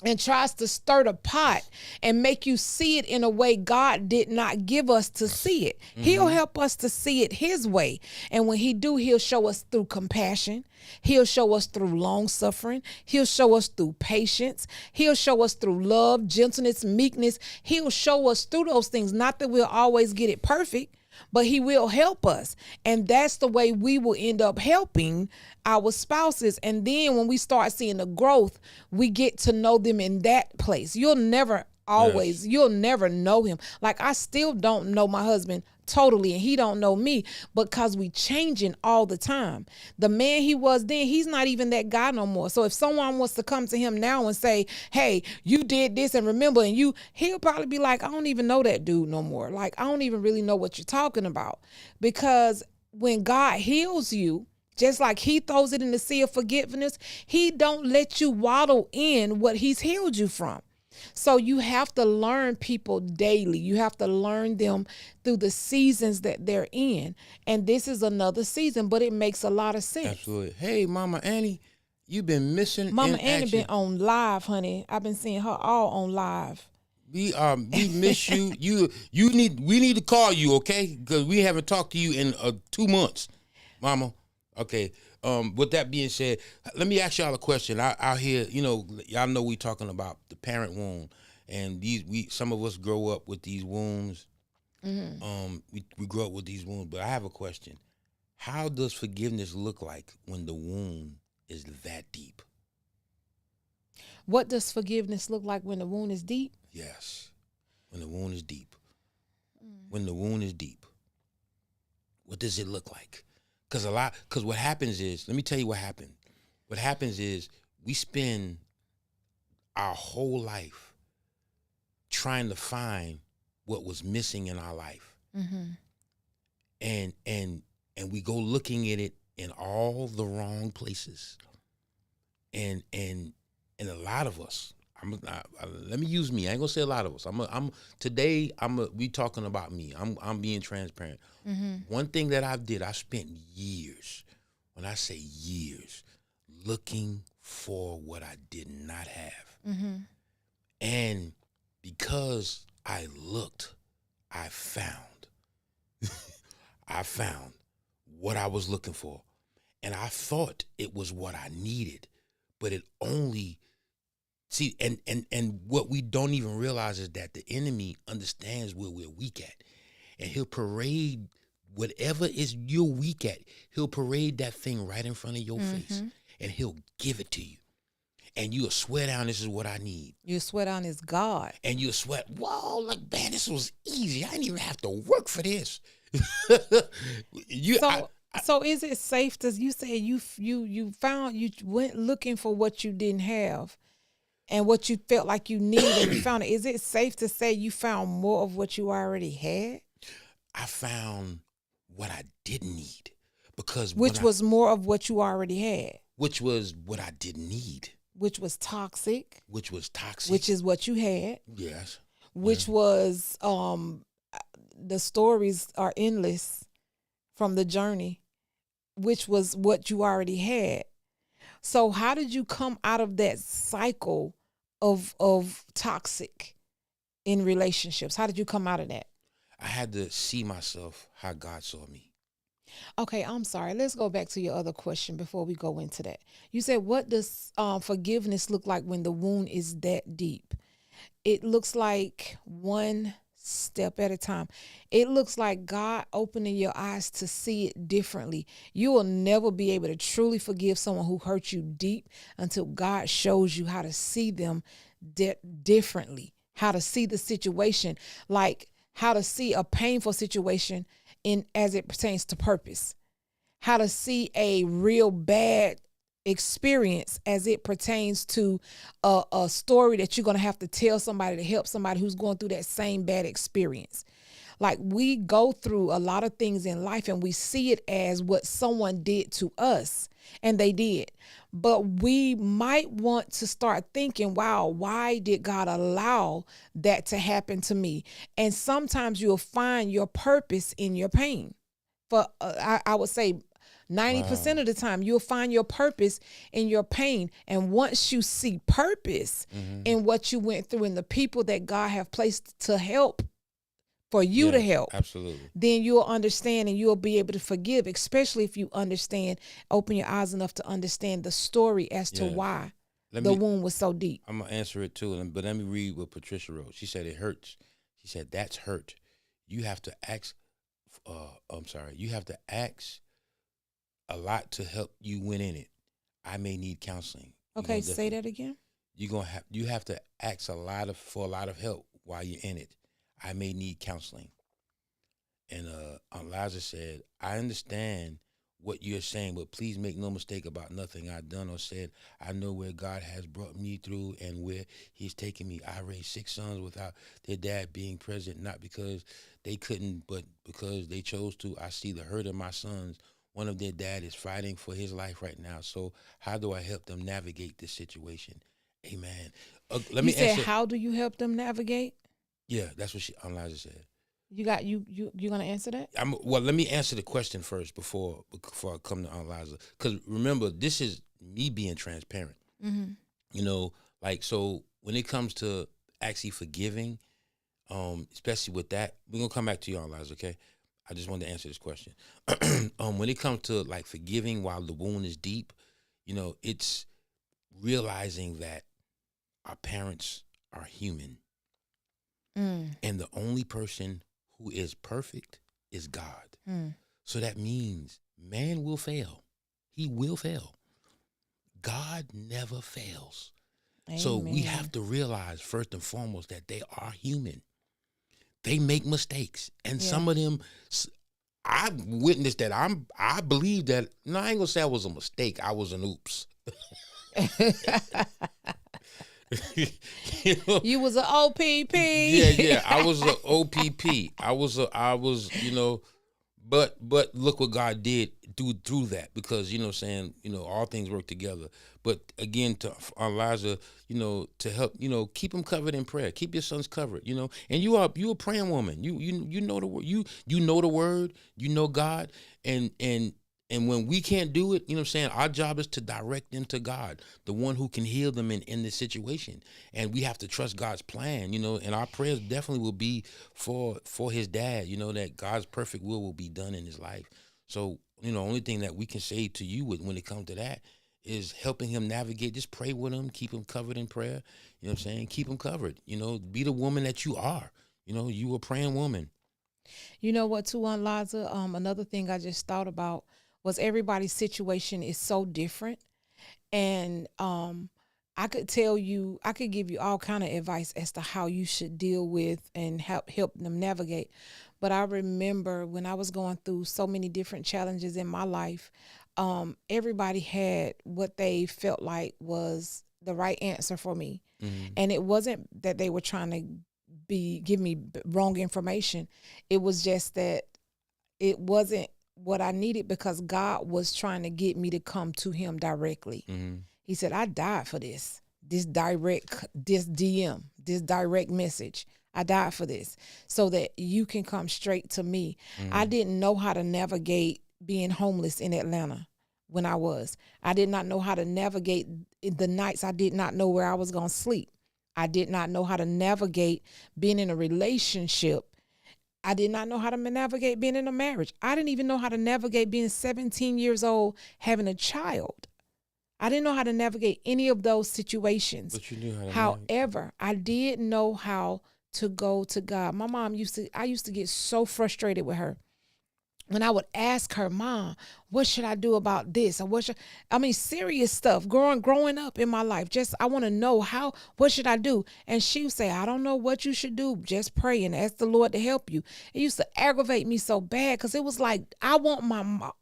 and tries to stir the pot and make you see it in a way God did not give us to see it. He'll help us to see it his way. And when he do, he'll show us through compassion. He'll show us through long suffering. He'll show us through patience. He'll show us through love, gentleness, meekness. He'll show us through those things. Not that we'll always get it perfect, but he will help us. And that's the way we will end up helping our spouses. And then when we start seeing the growth, we get to know them in that place. You'll never know him. Like I still don't know my husband totally, and he don't know me because we changing all the time. The man he was then, he's not even that guy no more. So if someone wants to come to him now and say, hey, you did this and remember, and he'll probably be like, I don't even know that dude no more. Like, I don't even really know what you're talking about. Because when God heals you, Just like he throws it in the sea of forgiveness, he don't let you waddle in what he's healed you from. So you have to learn people daily. You have to learn them through the seasons that they're in. And this is another season, but it makes a lot of sense. Absolutely. Hey, Mama Annie, you've been missing Mama in Annie been action. on live, honey. I've been seeing her all on live. We miss you. We need to call you, okay? Because we haven't talked to you in 2 months, Mama. Okay. With that being said, let me ask y'all a question. I hear, y'all know we talking about the parent wound, and we some of us grow up with these wounds. We grow up with these wounds, but I have a question. How does forgiveness look like when the wound is that deep? What does forgiveness look like when the wound is deep? Yes, when the wound is deep. When the wound is deep, what does it look like? Because what happens is, let me tell you what happened. What happens is we spend our whole life trying to find what was missing in our life, and we go looking at it in all the wrong places, and a lot of us. Let me use me. I ain't gonna say a lot of us. We talking about me. I'm being transparent. One thing that I spent years, when I say years, looking for what I did not have. And because I looked, I found. I found what I was looking for. And I thought it was what I needed, but it only see, and what we don't even realize is that the enemy understands where we're weak at. And he'll parade whatever is you're weak at, he'll parade that thing right in front of your face. And he'll give it to you. And you'll swear down, this is what I need. You swear down is God. And you'll sweat, whoa, like, man, this was easy. I didn't even have to work for this. So is it safe to, you say you went looking for what you didn't have and what you felt like you needed and you found it. Is it safe to say you found more of what you already had? I found what I didn't need, because which was more of what you already had. Which was what I didn't need. Which was toxic. Which was toxic. Which is what you had. Yes. Which was the stories are endless from the journey, which was what you already had. So how did you come out of that cycle of toxic in relationships? How did you come out of that? I had to see myself how God saw me. Okay, I'm sorry. Let's go back to your other question before we go into that. You said, what does forgiveness look like when the wound is that deep? It looks like one step at a time. It looks like God opening your eyes to see it differently. You will never be able to truly forgive someone who hurt you deep until God shows you how to see them differently, how to see the situation, like how to see a painful situation in as it pertains to purpose, how to see a real bad experience as it pertains to a story that you're going to have to tell somebody to help somebody who's going through that same bad experience. Like, we go through a lot of things in life and we see it as what someone did to us, and they did. But we might want to start thinking, wow, why did God allow that to happen to me? And sometimes you'll find your purpose in your pain. For I would say 90% of the time, you'll find your purpose in your pain. And once you see purpose in what you went through and the people that God have placed to help, for you to help, absolutely, then you'll understand and you'll be able to forgive, especially if you understand, open your eyes enough to understand the story as to why the wound was so deep. I'm going to answer it too, but let me read what Patricia wrote. She said, it hurts. She said, that's hurt. You have to ask, you have to ask a lot to help you win in it. I may need counseling. Okay, say that again. You have to ask for a lot of help while you're in it. I may need counseling. And Liza said, I understand what you're saying, but please make no mistake about nothing I've done or said. I know where God has brought me through and where he's taken me. I raised 6 sons without their dad being present, not because they couldn't, but because they chose to. I see the hurt of my sons one of their dad is fighting for his life right now. So how do I help them navigate this situation? Amen. Let You me said, answer. how do you help them navigate? Yeah, that's what Elijah said. You got you gonna answer that? Well, let me answer the question first before I come to Elijah. Because remember, this is me being transparent. Mm-hmm. You know, like, so when it comes to actually forgiving, especially with that, we're gonna come back to you, Elijah. Okay, I just wanted to answer this question. When it comes to like forgiving while the wound is deep, it's realizing that our parents are human, Mm. and the only person who is perfect is God. Mm. So that means man will fail. He will fail. God never fails. So we have Amen. to realize first and foremost that they are human. They make mistakes, and Yeah. some of them, I witnessed that. I believe that. No, I ain't gonna say I was a mistake. I was an oops. you know, You was an OPP. yeah. I was a OPP. I was. But look what God did through that, because all things work together. But again, to Elijah, to help, keep them covered in prayer. Keep your sons covered, And you a praying woman. You know the word. You know the word. You know God, and when we can't do it, our job is to direct them to God, the one who can heal them in this situation. And we have to trust God's plan, and our prayers definitely will be for his dad, that God's perfect will be done in his life. So, only thing that we can say to you when it comes to that is helping him navigate. Just pray with him, keep him covered in prayer. You know what I'm saying? Keep him covered. Be the woman that you are. You a praying woman. You know what, too, on Liza? Another thing I just thought about was everybody's situation is so different, and I could tell you, I could give you all kind of advice as to how you should deal with and help them navigate. But I remember when I was going through so many different challenges in my life, everybody had what they felt like was the right answer for me, Mm-hmm. and it wasn't that they were trying to give me wrong information. It was just that it wasn't what I needed, because God was trying to get me to come to him directly. Mm-hmm. He said, I died for this direct message. I died for this so that you can come straight to me. I Mm-hmm. didn't know how to navigate being homeless in Atlanta when I was. I did not know how to navigate the nights I did not know where I was going to sleep. I did not know how to navigate being in a relationship. I did not know how to navigate being in a marriage. I didn't even know how to navigate being 17 years old, having a child. I didn't know how to navigate any of those situations. But you knew how to navigate. However, I did know how to go to God. My mom I used to get so frustrated with her when I would ask her, Mom, what should I do about this? Or serious stuff growing up in my life. Just, I want to know what should I do? And she would say, I don't know what you should do. Just pray and ask the Lord to help you. It used to aggravate me so bad, because it was like, I want my mom,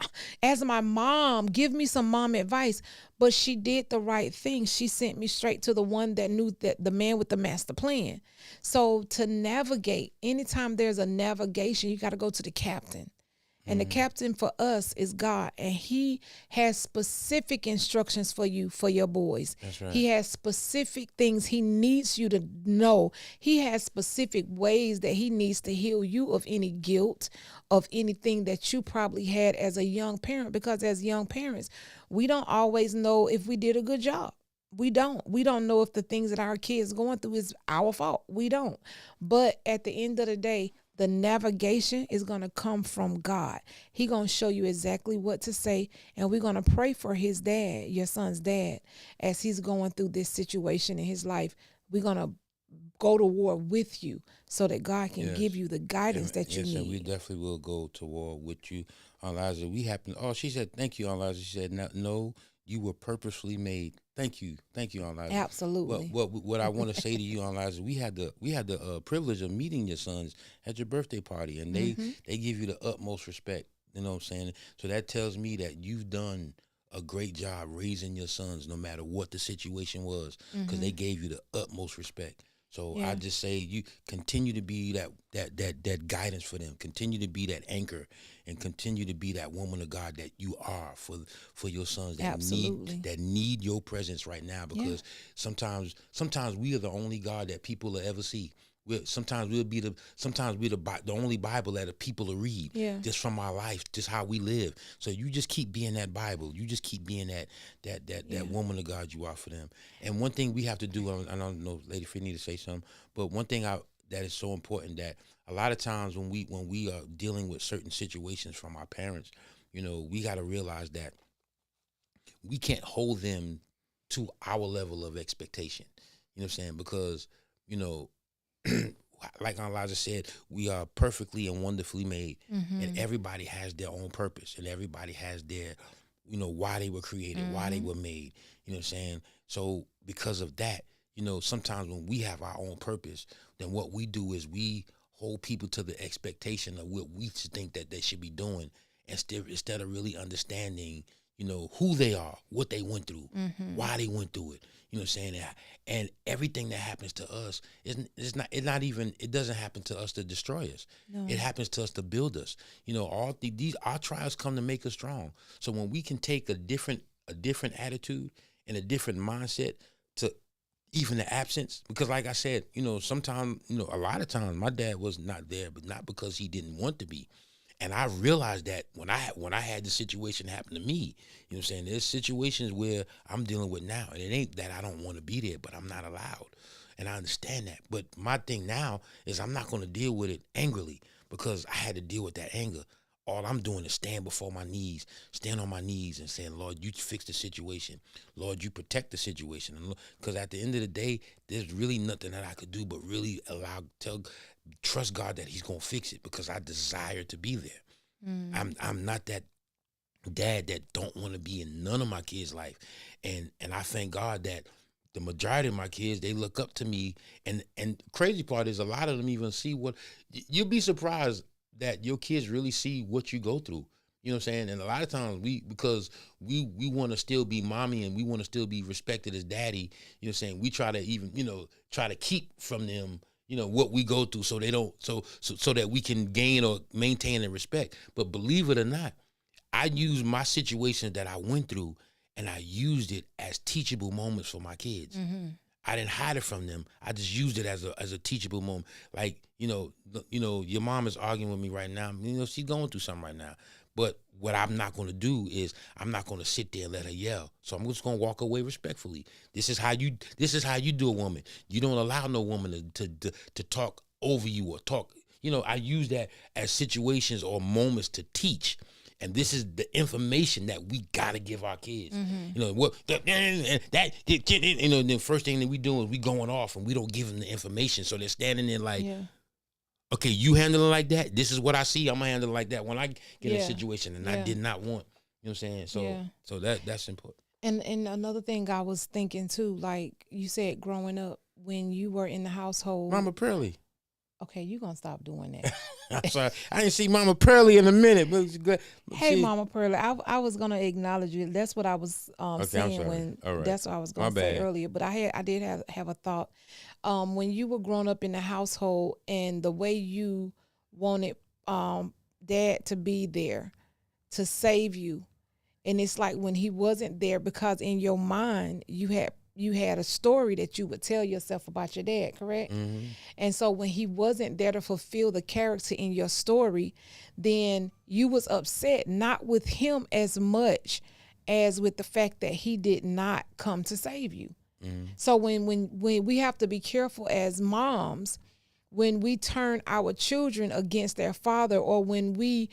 as my mom, give me some mom advice. But she did the right thing. She sent me straight to the one that knew, that the man with the master plan. So to navigate, anytime there's a navigation, you got to go to the captain. And the Mm-hmm. captain for us is God. And he has specific instructions for you, for your boys. That's right. He has specific things he needs you to know. He has specific ways that he needs to heal you of any guilt, of anything that you probably had as a young parent. Because as young parents, we don't always know if we did a good job. We don't. We don't know if the things that our kids going through is our fault. We don't. But at the end of the day, the navigation is going to come from God. He going to show you exactly what to say, and we're going to pray for his dad, your son's dad, as he's going through this situation in his life. We're going to go to war with you so that God can give Yes. you the guidance that you Yes, and we need. definitely will go to war with you, Elijah. She said, thank you, Elijah. She said, no, you were purposefully made. Thank you, Elijah. Absolutely. What I want to say to you, Elijah, we had the privilege of meeting your sons at your birthday party, and Mm-hmm. they give you the utmost respect. You know what I'm saying? So that tells me that you've done a great job raising your sons, no matter what the situation was, because Mm-hmm. they gave you the utmost respect. So I Yeah. just say you continue to be that guidance for them. Continue to be that anchor, and continue to be that woman of God that you are for your sons Absolutely. that need your presence right now. Yeah. Because sometimes we are the only God that people will ever see. Sometimes we're the only Bible that the people will read Yeah. just from our life, just how we live. So you just keep being that Bible. You just keep being that Yeah. woman of God you are for them. And one thing we have to do, I don't know, Lady Free need to say something, but one thing that is so important, that a lot of times when we are dealing with certain situations from our parents, we got to realize that we can't hold them to our level of expectation. You know what I'm saying? Because, you know, like Elijah said, we are perfectly and wonderfully made, and Mm-hmm. everybody has their own purpose, and everybody has their, why they were created, why they Mm-hmm. were made. You know what I'm saying? So because of that, sometimes when we have our own purpose, then what we do is we hold people to the expectation of what we think that they should be doing, instead of really understanding, who they are, what they went through, Mm-hmm. why they went through it. You know what I'm saying? And everything that happens to us it doesn't happen to us to destroy us. It No. happens to us to build us. These our trials come to make us strong. So when we can take a different attitude and a different mindset to even the absence, because like I said, sometimes, a lot of times my dad was not there, but not because he didn't want to be. And I realized that when I had the situation happen to me. You know what I'm saying? There's situations where I'm dealing with now, and it ain't that I don't want to be there, but I'm not allowed. And I understand that. But my thing now is I'm not going to deal with it angrily, because I had to deal with that anger. All I'm doing is stand on my knees and saying, Lord, you fix the situation. Lord, you protect the situation. Because at the end of the day, there's really nothing that I could do but really trust God that He's gonna fix it, because I desire to be there. Mm. I'm not that dad that don't want to be in none of my kids' life, and I thank God that the majority of my kids, they look up to me, and crazy part is a lot of them even see what you'll be surprised that your kids really see what you go through. You know what I'm saying? And a lot of times because we want to still be mommy, and we want to still be respected as daddy. You know what I'm saying? We try to even try to keep from them what we go through, so they don't so that we can gain or maintain the respect. But believe it or not, I used my situations that I went through, and I used it as teachable moments for my kids. Mm-hmm. I didn't hide it from them. I just used it as a teachable moment. Like, your mom is arguing with me right now. She's going through something right now. But what I'm not going to do is I'm not going to sit there and let her yell. So I'm just going to walk away respectfully. This is how you do a woman. You don't allow no woman to talk over you or talk. I use that as situations or moments to teach. And this is the information that we gotta give our kids. Mm-hmm. What the first thing that we do is we going off, and we don't give them the information. So they're standing there like, Yeah. okay, you handle it like that. This is what I see. I'm gonna handle it like that when I get in a Yeah. situation, and I Yeah. did not want. You know what I'm saying? Yeah. So that's important. And another thing I was thinking too, like you said, growing up when you were in the household. Mama Pearly. Okay, you gonna stop doing that. I'm sorry, I didn't see Mama Pearly in a minute, but it's good. Hey, Mama Pearly, I was gonna acknowledge you. That's what I was Okay, I'm saying sorry. when All right. that's what I was My gonna say bad. earlier. But I did have a thought. When you were growing up in the household and the way you wanted dad to be there to save you, and it's like when he wasn't there, because in your mind you had a story that you would tell yourself about your dad, correct? Mm-hmm. And so when he wasn't there to fulfill the character in your story, then you was upset, not with him as much as with the fact that he did not come to save you. Mm-hmm. So when we have to be careful as moms when we turn our children against their father, or when we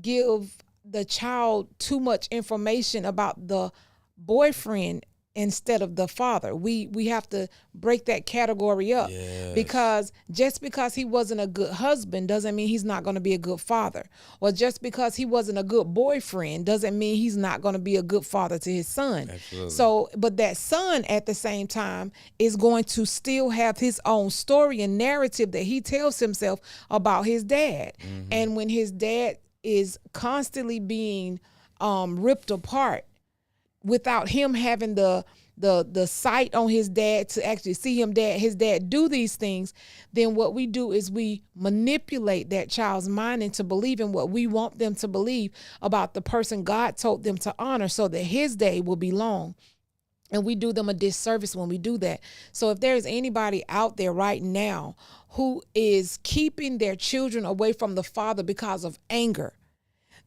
give the child too much information about the boyfriend instead of the father. We have to break that category up, Yes. because just because he wasn't a good husband doesn't mean he's not going to be a good father, or just because he wasn't a good boyfriend doesn't mean he's not going to be a good father to his son. Absolutely. So but that son at the same time is going to still have his own story and narrative that he tells himself about his dad. Mm-hmm. And when his dad is constantly being ripped apart without him having the sight on his dad to actually see his dad do these things, then what we do is we manipulate that child's mind into believing what we want them to believe about the person God told them to honor so that his day will be long. And we do them a disservice when we do that. So if there's anybody out there right now who is keeping their children away from the father because of anger,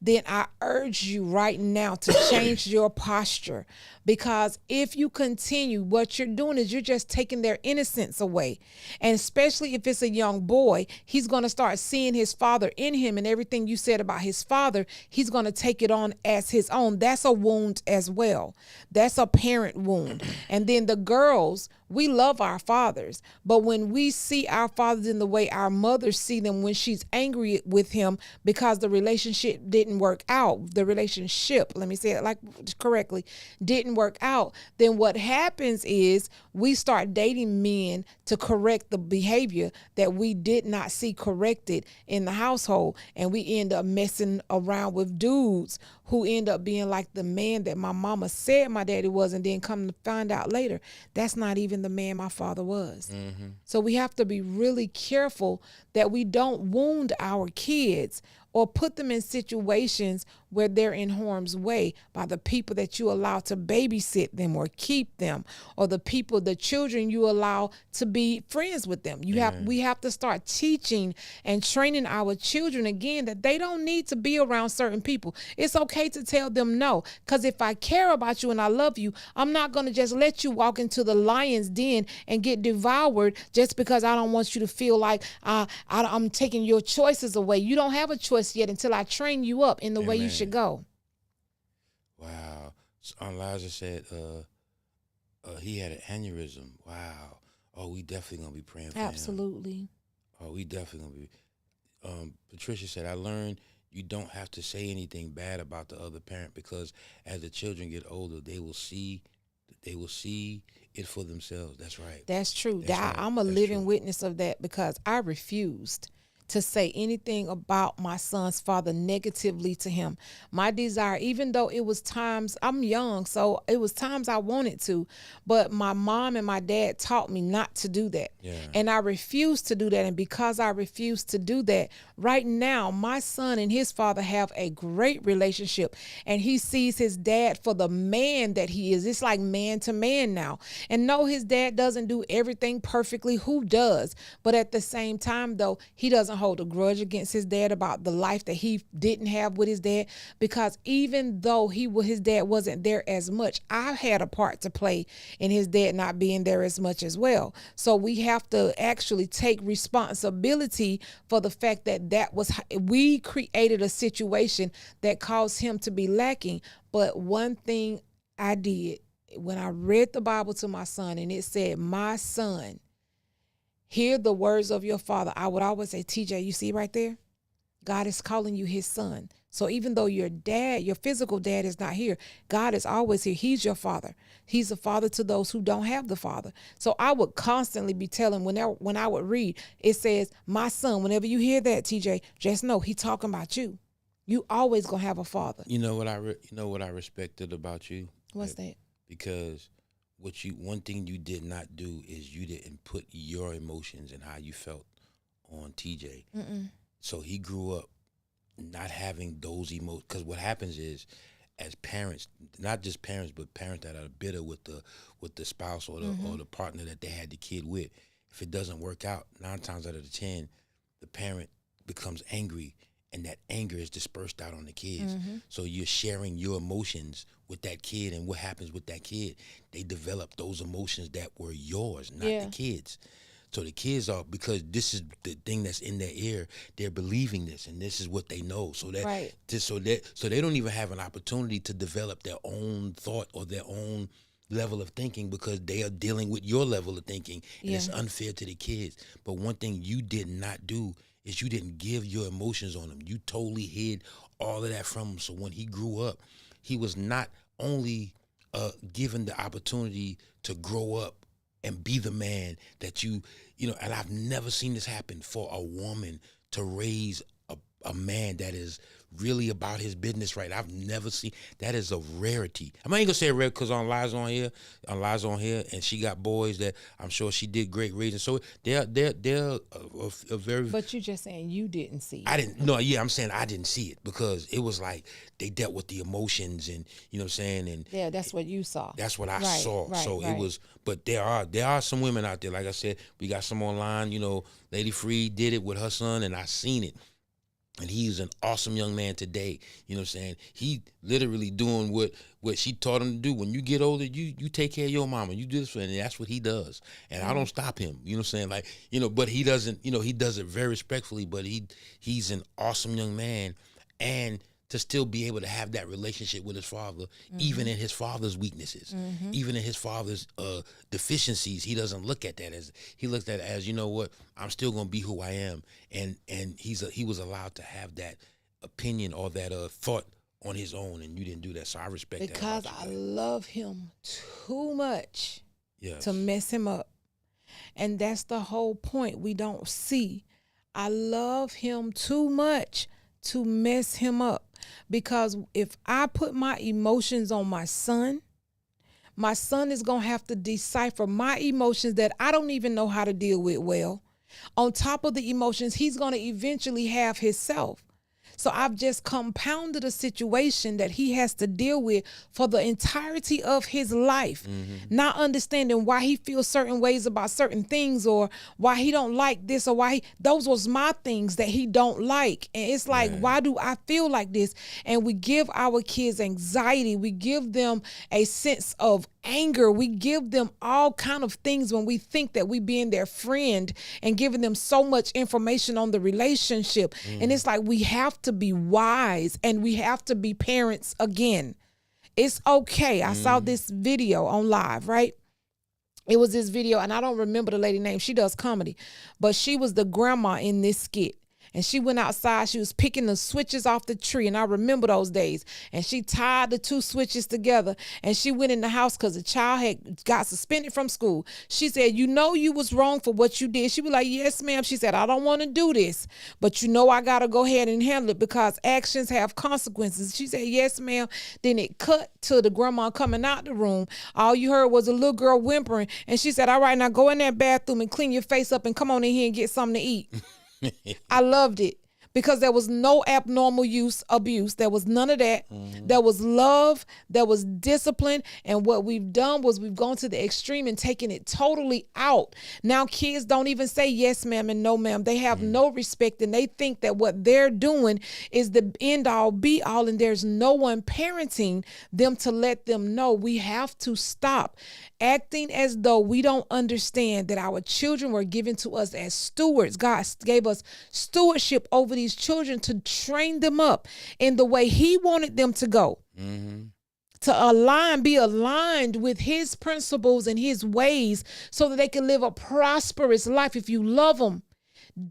then I urge you right now to change your posture, because if you continue, what you're doing is you're just taking their innocence away. And especially if it's a young boy, he's going to start seeing his father in him, and everything you said about his father, he's going to take it on as his own. That's a wound as well. That's a parent wound. And then the girls, we love our fathers, but when we see our fathers in the way our mothers see them when she's angry with him because the relationship didn't work out, the relationship, let me say it like correctly, didn't work out, then what happens is we start dating men to correct the behavior that we did not see corrected in the household, and we end up messing around with dudes who end up being like the man that my mama said my daddy was, and then come to find out later that's not even the man my father was. Mm-hmm. So we have to be really careful that we don't wound our kids or put them in situations where they're in harm's way by the people that you allow to babysit them or keep them, or the children you allow to be friends with them. We have to start teaching and training our children again that they don't need to be around certain people. It's okay to tell them no, because if I care about you and I love you, I'm not going to just let you walk into the lion's den and get devoured just because I don't want you to feel like I'm taking your choices away. You don't have a choice yet until I train you up in the way you should go. Wow. So Elijah said he had an aneurysm. Wow. Oh, we definitely gonna be praying for him. Absolutely. Oh, we definitely gonna be. Patricia said, I learned you don't have to say anything bad about the other parent, because as the children get older, they will see it for themselves. That's right. That's true. I'm a That's living true. witness of that, because I refused to say anything about my son's father negatively to him. My desire, even though it was times, I'm young, so it was times I wanted to, but my mom and my dad taught me not to do that. Yeah. And I refused to do that. And because I refused to do that, right now, my son and his father have a great relationship, and he sees his dad for the man that he is. It's like man to man now. And no, his dad doesn't do everything perfectly. Who does? But at the same time, though, he doesn't hold a grudge against his dad about the life that he didn't have with his dad, because even though his dad wasn't there as much, I had a part to play in his dad not being there as much as well. So we have to actually take responsibility for the fact that we created a situation that caused him to be lacking. But one thing I did when I read the Bible to my son, and it said, my son, hear the words of your father, I would always say, TJ, you see right there? God is calling you his son. So even though your dad, your physical dad, is not here, God is always here. He's your father. He's a father to those who don't have the father. So I would constantly be telling, when I would read, it says, my son, whenever you hear that, TJ, just know he's talking about you. You always gonna have a father. You know what I respected about you? What's that? Because one thing you did not do is you didn't put your emotions and how you felt on TJ. Mm-mm. So he grew up not having those emotions. Because what happens is, as parents, not just parents, but parents that are bitter with the spouse or the partner that they had the kid with, if it doesn't work out, 9 times out of 10, the parent becomes angry, and that anger is dispersed out on the kids. Mm-hmm. So you're sharing your emotions with that kid, and what happens with that kid, they develop those emotions that were yours, not the kids. So the kids are, because this is the thing that's in their ear, they're believing this, and this is what they know. So that so they don't even have an opportunity to develop their own thought or their own level of thinking, because they are dealing with your level of thinking, and it's unfair to the kids. But one thing you did not do is you didn't give your emotions on him. You totally hid all of that from him. So when he grew up, he was not only given the opportunity to grow up and be the man that you know, and I've never seen this happen, for a woman to raise a man that is really about his business right. I've never seen that is a rarity. I ain't gonna say rare because Liza on here, and she got boys that I'm sure she did great raising. So they're a very. But you just saying you didn't see it. I didn't. No, yeah, I'm saying I didn't see it because it was like they dealt with the emotions, and you know what I'm saying. And yeah, that's what you saw. that's what I Right, saw. right, So right. it was. But there are some women out there. Like I said, we got some online. You know, Lady Free did it with her son, and I seen it. And he's an awesome young man today. You know what I'm saying? He literally doing what she taught him to do. When you get older, you take care of your mama. You do this, and that's what he does. And I don't stop him. You know what I'm saying? Like, you know, but he doesn't, you know, he does it very respectfully, but he's an awesome young man. And to still be able to have that relationship with his father, even in his father's weaknesses, even in his father's deficiencies, he doesn't look at that as, he looks at it as, you know what, I'm still gonna be who I am, and he was allowed to have that opinion or that thought on his own, and you didn't do that, so I respect that. Because I love him too much Yes. to mess him up, and that's the whole point we don't see. I love him too much to mess him up. Because if I put my emotions on my son is going to have to decipher my emotions that I don't even know how to deal with well. On top of the emotions, he's going to eventually have himself. So I've just compounded a situation that he has to deal with for the entirety of his life, not understanding why he feels certain ways about certain things, or why he don't like this, or why those was my things that he don't like. And it's like, why do I feel like this? And we give our kids anxiety. We give them a sense of anger. We give them all kind of things when we think that we being their friend and giving them so much information on the relationship. And it's like, we have to be wise, and we have to be parents again. It's okay. I saw this video on live, right? It was this video, and I don't remember the lady name. She does comedy, but she was the grandma in this skit. And she went outside. She was picking the switches off the tree. And I remember those days. And she tied the two switches together. And she went in the house because the child had got suspended from school. She said, you know you was wrong for what you did. She was like, yes, ma'am. She said, I don't want to do this. But you know I got to go ahead and handle it because actions have consequences. She said, yes, ma'am. Then it cut to the grandma coming out the room. All you heard was a little girl whimpering. And she said, all right, now go in that bathroom and clean your face up and come on in here and get something to eat. I loved it because there was no abnormal abuse. There was none of that. There was love. There was discipline. And what we've done was we've gone to the extreme and taken it totally out. Now kids don't even say yes, ma'am, and no, ma'am. They have no respect, and they think that what they're doing is the end all be all. And there's no one parenting them to let them know. We have to stop acting as though we don't understand that our children were given to us as stewards. God gave us stewardship over these children to train them up in the way he wanted them to go. To be aligned with his principles and his ways so that they can live a prosperous life. If you love them,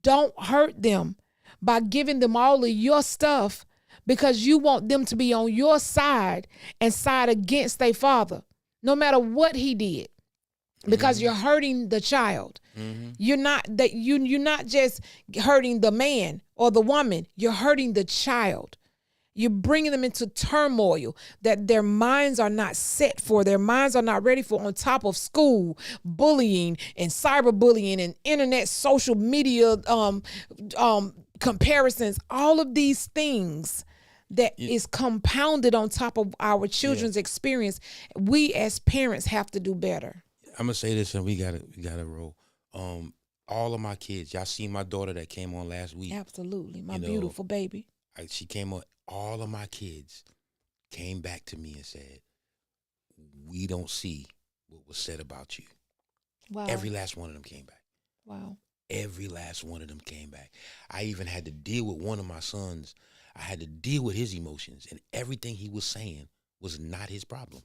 don't hurt them by giving them all of your stuff because you want them to be on your side and side against their father, no matter what he did, because you're hurting the child. You're not just hurting the man or the woman. You're hurting the child. You're bringing them into turmoil that their minds are not set for, their minds are not ready for, on top of school, bullying and cyberbullying and internet social media comparisons, all of these things that is compounded on top of our children's experience. We as parents have to do better. I'm gonna say this, and we gotta roll. All of my kids, y'all seen my daughter that came on last week. Absolutely, my beautiful baby. She came on. All of my kids came back to me and said, "We don't see what was said about you." Wow. Every last one of them came back. Wow. Every last one of them came back. I even had to deal with one of my sons. I had to deal with his emotions, and everything he was saying was not his problem.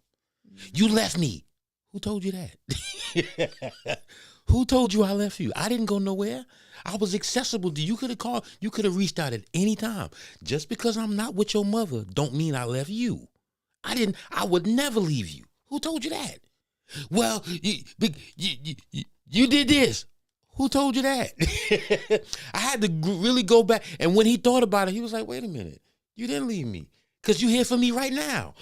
You left me. Who told you that? Who told you I left you? I didn't go nowhere. I was accessible to you. You could have called. You could have reached out at any time. Just because I'm not with your mother don't mean I left you. I would never leave you. Who told you that? Well, you did this. Who told you that? I had to really go back. And when he thought about it, he was like, wait a minute. You didn't leave me. Because you here for me right now.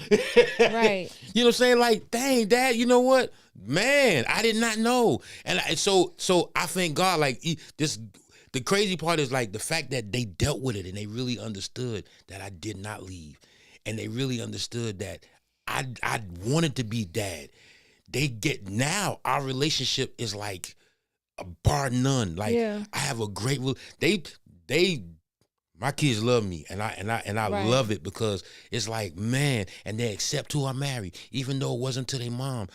Right. You know what I'm saying? Like, dang, Dad, you know what? Man, I did not know. And so I thank God, like, the crazy part is, like, the fact that they dealt with it and they really understood that I did not leave. And they really understood that I wanted to be dad. They get, now our relationship is like a bar none. Like, Yeah. I have a great, they my kids love me, and I Right. love it because it's like, man, and they accept who I married, even though it wasn't to their mom.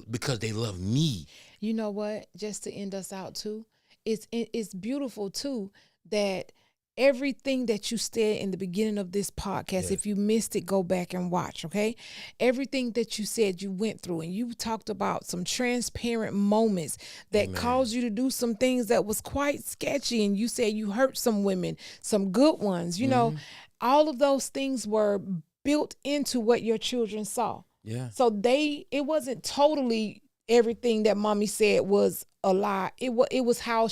Because they love me. You know what? Just to end us out too, it's beautiful too that everything that you said in the beginning of this podcast, Yeah. if you missed it, go back and watch, okay? Everything that you said you went through, and you talked about some transparent moments that Amen. caused you to do some things that was quite sketchy, and you said you hurt some women, some good ones, you know, all of those things were built into what your children saw. Yeah. So it wasn't totally everything that mommy said was a lie. It was how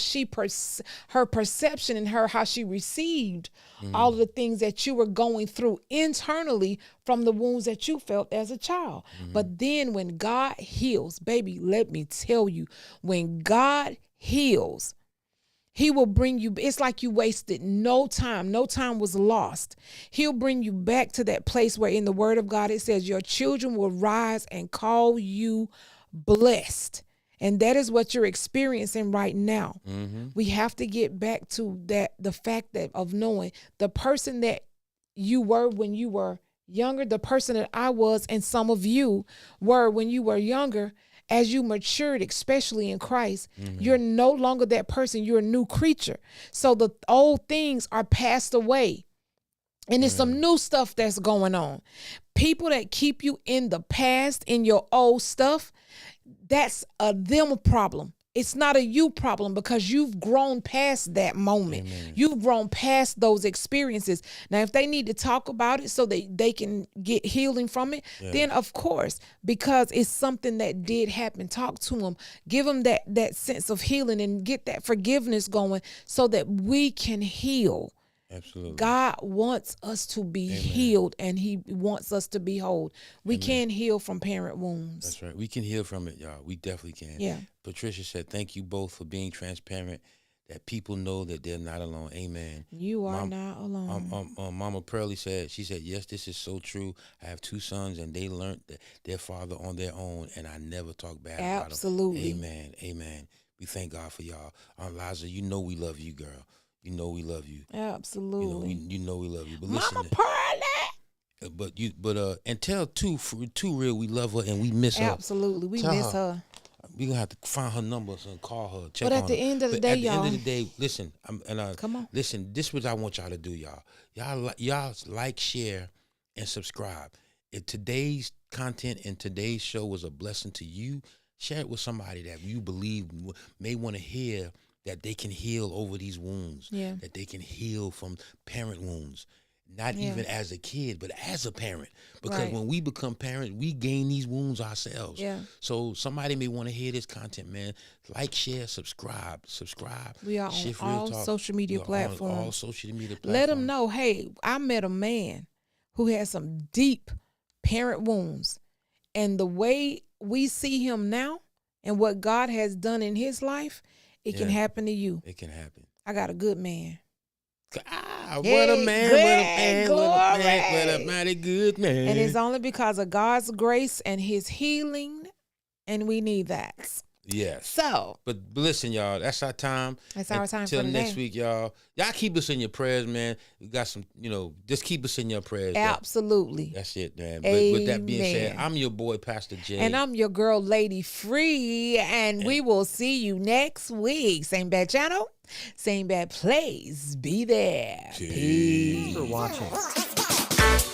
her perception and how she received all of the things that you were going through internally from the wounds that you felt as a child. But then when God heals, baby, let me tell you, when God heals, he will bring you, it's like you wasted no time. No time was lost. He'll bring you back to that place where in the word of God, it says your children will rise and call you blessed. And that is what you're experiencing right now. We have to get back to the fact that of knowing the person that you were when you were younger, the person that I was, and some of you were when you were younger. As you matured, especially in Christ, you're no longer that person. You're a new creature. So the old things are passed away. And there's some new stuff that's going on. People that keep you in the past, in your old stuff, that's a them problem. It's not a you problem because you've grown past that moment. Amen. You've grown past those experiences. Now, if they need to talk about it so that they can get healing from it, then of course, because it's something that did happen, talk to them, give them that sense of healing and get that forgiveness going so that we can heal. Absolutely. God wants us to be healed, and he wants us to be whole. We can heal from parent wounds. That's right. We can heal from it, y'all. We definitely can. Yeah. Patricia said, thank you both for being transparent, that people know that they're not alone. Amen. You are not alone. Mama Pearlie said, yes, this is so true. I have 2 sons, and they learned their father on their own, and I never talk bad about them. Absolutely. Amen. Amen. We thank God for y'all. Aunt Liza, you know we love you, girl. You know we love you. Absolutely. You know we love you. But Mama listen, Pearlie. and tell Too Real we love her and we miss her. Absolutely. We miss her. We gonna have to find her numbers and call her. Check But on at the her. end of the day, at the y'all. end of the day, listen. Come on. Listen. This is what I want y'all to do, y'all. Y'all like, share, and subscribe. If today's content and today's show was a blessing to you, share it with somebody that you believe may want to hear that they can heal over these wounds. Yeah. That they can heal from parent wounds. Not even as a kid, but as a parent. Because when we become parents, we gain these wounds ourselves. Yeah. So somebody may want to hear this content, man. Like, share, subscribe. We are on all social media platforms. All social media platforms. Let them know, hey, I met a man who has some deep parent wounds. And the way we see him now and what God has done in his life, it can happen to you. It can happen. I got a good man. What a man, what a mighty good man. And it's only because of God's grace and his healing, and we need that. Yes. So. But listen, y'all, that's our time. That's our time for today. today. Till next week, y'all. Y'all keep us in your prayers, man. We got some, just keep us in your prayers. Absolutely. That's it, man. Amen. But with that being said, I'm your boy, Pastor Jay. And I'm your girl, Lady Free. And we will see you next week. Same bad channel, same bad place. Be there. Peace. Thanks for watching.